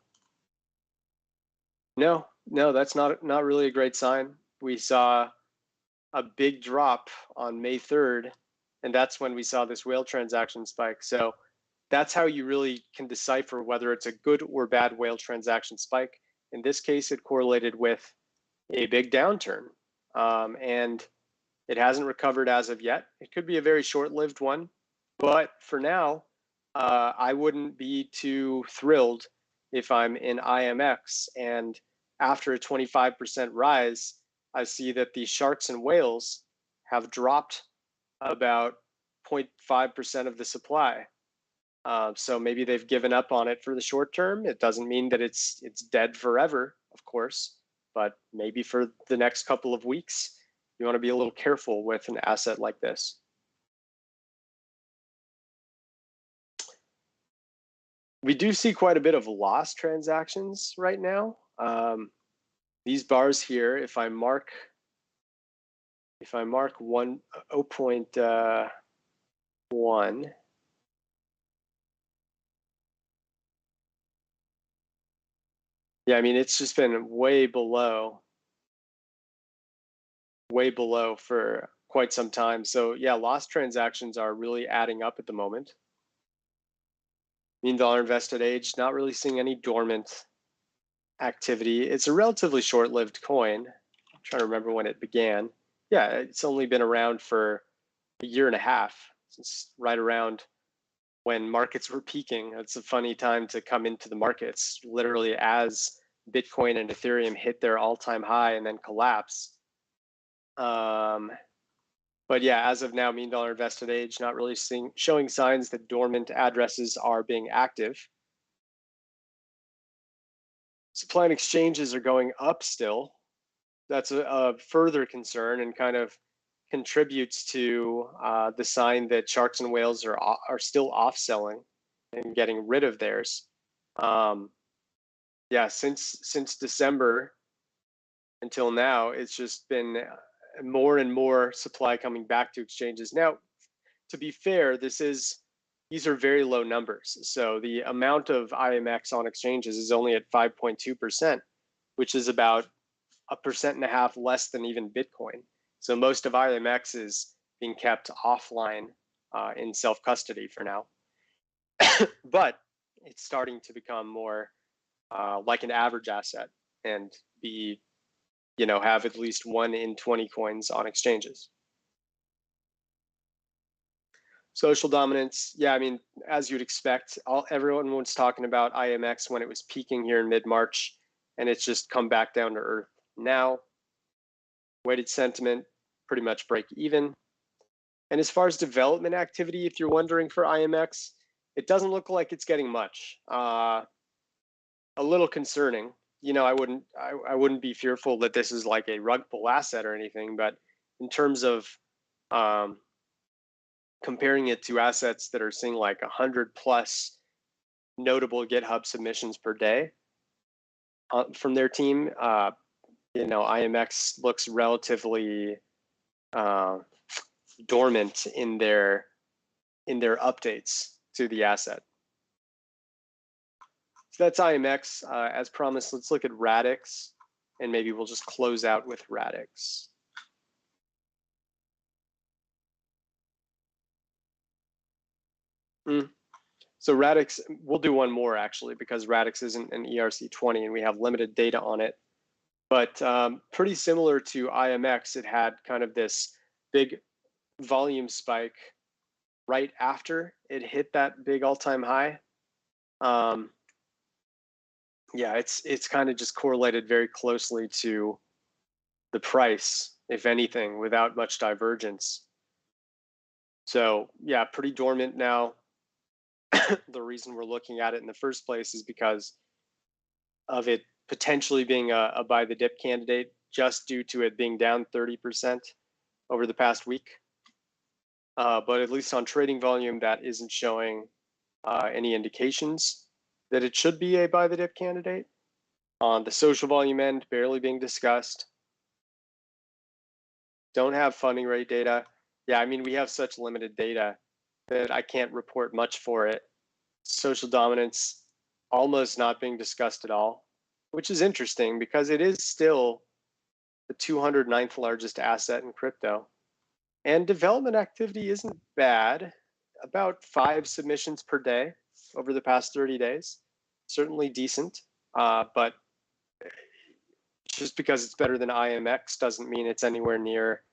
no, that's not really a great sign. We saw a big drop on May 3rd, and that's when we saw this whale transaction spike. So that's how you really can decipher whether it's a good or bad whale transaction spike. In this case, it correlated with a big downturn, and it hasn't recovered as of yet. It could be a very short-lived one, but for now, I wouldn't be too thrilled if I'm in IMX and after a 25% rise, I see that the sharks and whales have dropped about 0.5% of the supply. So maybe they've given up on it for the short term. It doesn't mean that it's dead forever, of course, but maybe for the next couple of weeks, you want to be a little careful with an asset like this. We do see quite a bit of lost transactions right now. These bars here, if I mark 0.1, yeah, I mean, it's just been way below for quite some time. So yeah, lost transactions are really adding up at the moment. Mean dollar invested age, not really seeing any dormant activity. It's a relatively short-lived coin. I'm trying to remember when it began. Yeah, it's only been around for a year and a half, since right around when markets were peaking. It's a funny time to come into the markets, literally as Bitcoin and Ethereum hit their all-time high and then collapse. But yeah, as of now, mean dollar invested age, not really showing signs that dormant addresses are being active. Supply and exchanges are going up still. That's a further concern and kind of contributes to the sign that sharks and whales are still off-selling and getting rid of theirs. Yeah, since December until now, it's just been more and more supply coming back to exchanges. Now, to be fair, these are very low numbers. So the amount of IMX on exchanges is only at 5.2%, which is about 1.5% less than even Bitcoin. So most of IMX is being kept offline in self-custody for now. But it's starting to become more like an average asset and be, have at least 1 in 20 coins on exchanges. Social dominance, yeah, I mean, as you'd expect, everyone was talking about IMX when it was peaking here in mid-March, and it's just come back down to earth now. Weighted sentiment, pretty much break even. And as far as development activity, if you're wondering for IMX, it doesn't look like it's getting much. A little concerning. I wouldn't be fearful that this is like a rug pull asset or anything, but in terms of comparing it to assets that are seeing like 100+ notable GitHub submissions per day from their team, IMX looks relatively dormant in their updates to the asset. So that's IMX. As promised, let's look at Radix. and maybe we'll just close out with Radix. So Radix, we'll do one more actually, because Radix isn't an ERC20 and we have limited data on it. But pretty similar to IMX, it had kind of this big volume spike right after it hit that big all-time high. Yeah, it's kind of just correlated very closely to the price, if anything, without much divergence. So yeah, pretty dormant now. The reason we're looking at it in the first place is because of it potentially being a buy the dip candidate, just due to it being down 30% over the past week. But at least on trading volume, that isn't showing any indications that it should be a buy the dip candidate. On the social volume end, barely being discussed. Don't have funding rate data. Yeah, I mean, we have such limited data that I can't report much for it. Social dominance almost not being discussed at all, which is interesting because it is still the 209th largest asset in crypto. And development activity isn't bad, about 5 submissions per day over the past 30 days. Certainly decent, but just because it's better than IMX doesn't mean it's anywhere near,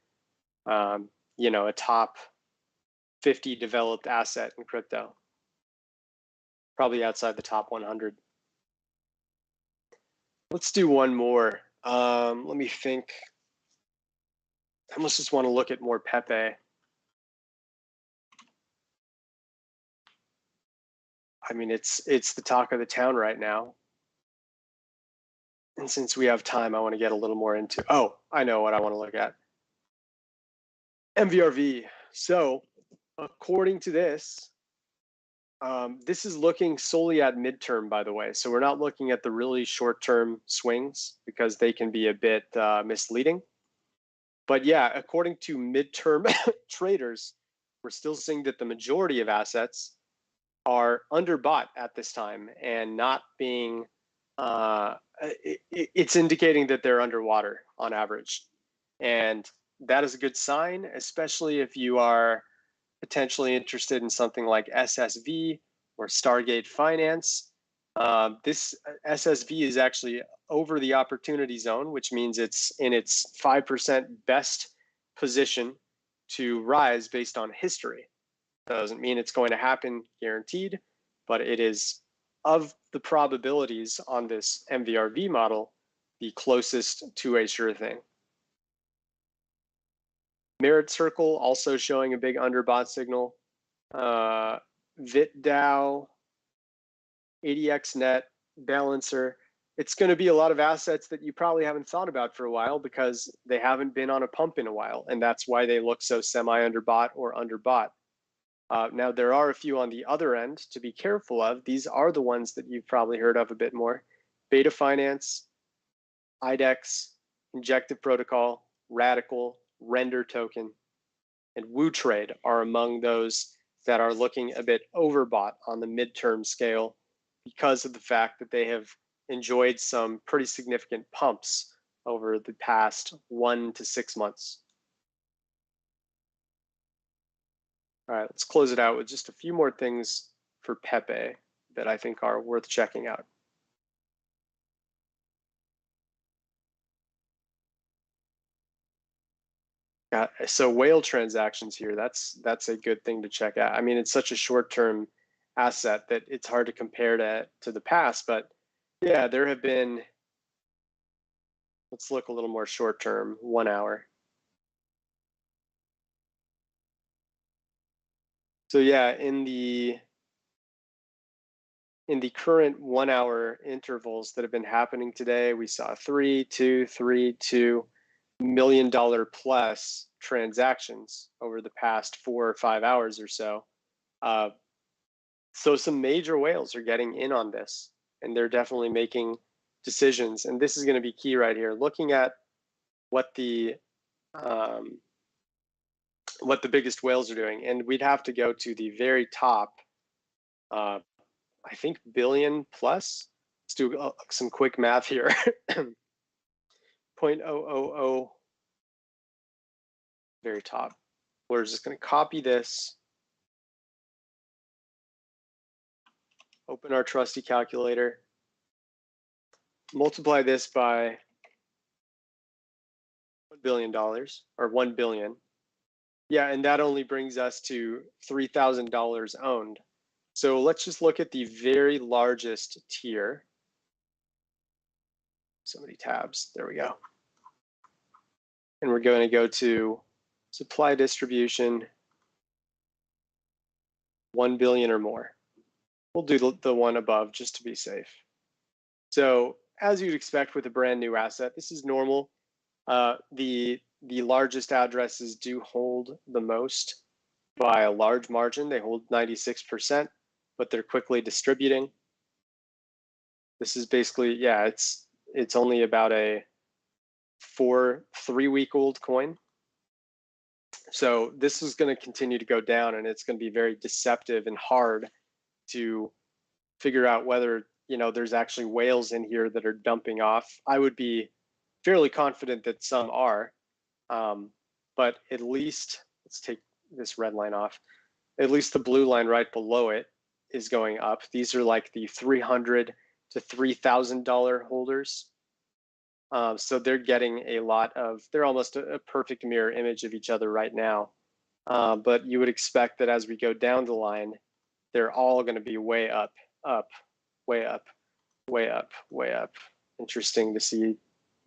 you know, a top 50 developed asset in crypto. Probably outside the top 100. Let's do one more. Let me think. I almost just want to look at more PEPE. I mean, it's the talk of the town right now. And since we have time, I want to get a little more into, oh, I know what I want to look at. MVRV. So according to this, this is looking solely at midterm, by the way. So we're not looking at the really short-term swings because they can be a bit misleading. But yeah, according to midterm traders, we're still seeing that the majority of assets are underbought at this time and not being, it's indicating that they're underwater on average. And that is a good sign, especially if you are potentially interested in something like SSV or Stargate Finance. This SSV is actually over the opportunity zone, which means it's in its 5% best position to rise based on history. Doesn't mean it's going to happen guaranteed, but it is, of the probabilities on this MVRV model, the closest to a sure thing. Merit Circle also showing a big underbought signal. VitDAO, ADXNet, Balancer. It's going to be a lot of assets that you probably haven't thought about for a while because they haven't been on a pump in a while, and that's why they look so semi-underbought or underbought. Now, there are a few on the other end to be careful of. These are the ones that you've probably heard of a bit more. Beta Finance, IDEX, Injective Protocol, Radical, Render Token, and WooTrade are among those that are looking a bit overbought on the midterm scale because of the fact that they have enjoyed some pretty significant pumps over the past 1 to 6 months. All right, let's close it out with just a few more things for PEPE that I think are worth checking out. So whale transactions here, that's a good thing to check out. I mean, it's such a short-term asset that it's hard to compare to the past, but yeah, there have been, let's look a little more short-term, 1 hour. So yeah, in the current 1 hour intervals that have been happening today, we saw 3, 2, 3, 2 $1 million plus transactions over the past 4 or 5 hours or so. So some major whales are getting in on this, and they're definitely making decisions. And this is going to be key right here. Looking at what the biggest whales are doing, and we'd have to go to the very top. I think billion plus. Let's do some quick math here. 0.000, very top. We're just going to copy this, open our trusty calculator, multiply this by $1 billion, or 1 billion. Yeah, and that only brings us to $3,000 owned. So let's just look at the very largest tier. So many tabs, there we go. And we're going to go to supply distribution, 1 billion or more. We'll do the one above just to be safe. So as you'd expect with a brand new asset, this is normal. The largest addresses do hold the most by a large margin. They hold 96%, but they're quickly distributing. This is basically, yeah, it's only about a 3-week-old coin. So this is going to continue to go down, and it's going to be very deceptive and hard to figure out whether, you know, there's actually whales in here that are dumping off. I would be fairly confident that some are, but at least, let's take this red line off, at least the blue line right below it is going up. These are like the $300 to $3,000 holders. So they're getting a lot of, they're almost a perfect mirror image of each other right now. But you would expect that as we go down the line, they're all going to be way up, up, way up, way up, way up. Interesting to see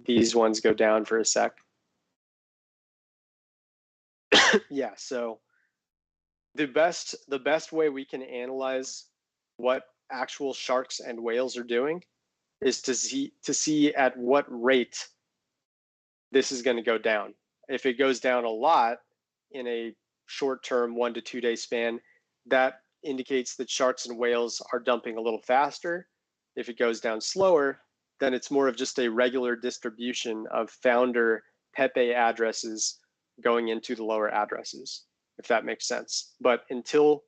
these ones go down for a sec. Yeah, so the best way we can analyze what actual sharks and whales are doing is to see at what rate this is going to go down. If it goes down a lot in a short-term 1 to 2 day span, that indicates that sharks and whales are dumping a little faster. If it goes down slower, then it's more of just a regular distribution of founder PEPE addresses going into the lower addresses, if that makes sense. But until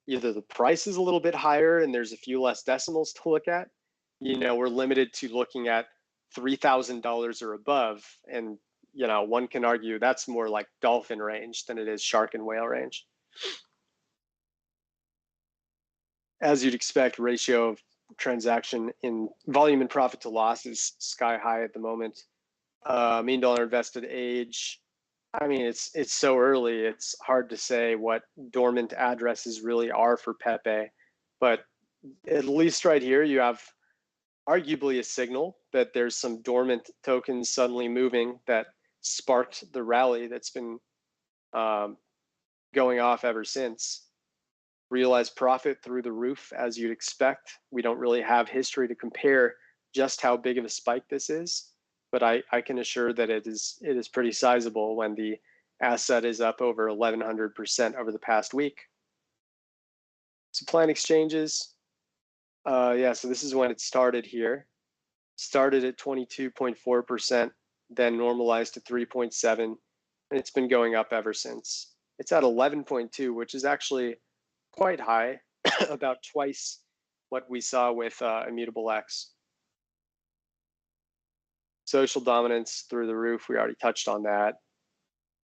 either the price is a little bit higher and there's a few less decimals to look at, you know, we're limited to looking at $3,000 or above. And, you know, one can argue that's more like dolphin range than it is shark and whale range. As you'd expect, ratio of transaction in volume and profit to loss is sky high at the moment. Mean dollar invested age, I mean, it's so early, it's hard to say what dormant addresses really are for PEPE, but at least right here, you have arguably a signal that there's some dormant tokens suddenly moving that sparked the rally that's been going off ever since. Realized profit through the roof, as you'd expect. We don't really have history to compare just how big of a spike this is, but I can assure that it is pretty sizable when the asset is up over 1,100% over the past week. Supply and exchanges, yeah, so this is when it started here. Started at 22.4%, then normalized to 3.7, and it's been going up ever since. It's at 11.2, which is actually quite high, about twice what we saw with Immutable X. Social dominance through the roof, we already touched on that.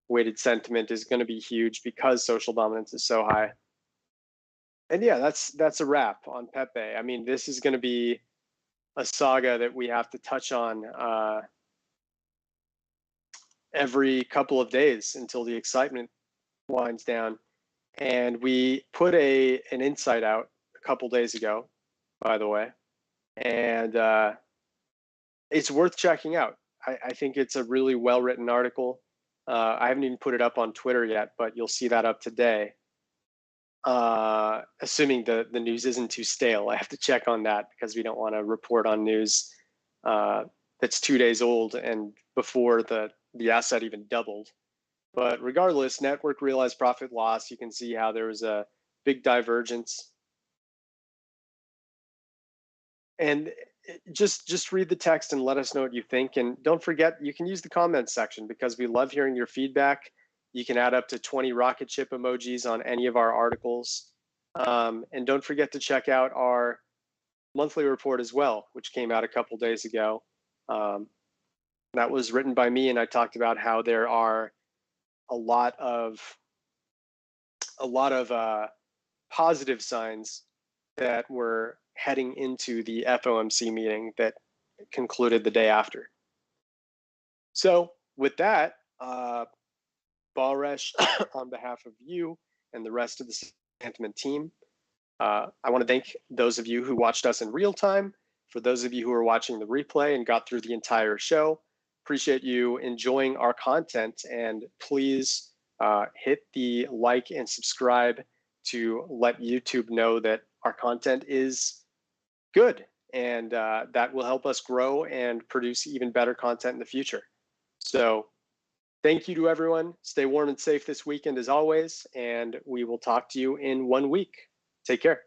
Weighted sentiment is going to be huge because social dominance is so high. And yeah, that's a wrap on PEPE. I mean, this is going to be a saga that we have to touch on every couple of days until the excitement winds down. And we put an insight out a couple days ago, by the way, and it's worth checking out. I think it's a really well-written article. I haven't even put it up on Twitter yet, but you'll see that up today. Assuming the news isn't too stale. I have to check on that because we don't want to report on news that's 2 days old and before the asset even doubled. But regardless, network realized profit loss, you can see how there was a big divergence. And just read the text and let us know what you think. And don't forget, you can use the comments section because we love hearing your feedback. You can add up to 20 rocket ship emojis on any of our articles. And don't forget to check out our monthly report as well, which came out a couple days ago. That was written by me, and I talked about how there are a lot of positive signs that were heading into the FOMC meeting that concluded the day after. So with that, Balresh, on behalf of you and the rest of the Santiment team, I want to thank those of you who watched us in real time. For those of you who are watching the replay and got through the entire show, appreciate you enjoying our content, and please hit the like and subscribe to let YouTube know that our content is good, and that will help us grow and produce even better content in the future. So thank you to everyone. Stay warm and safe this weekend as always, and we will talk to you in 1 week. Take care.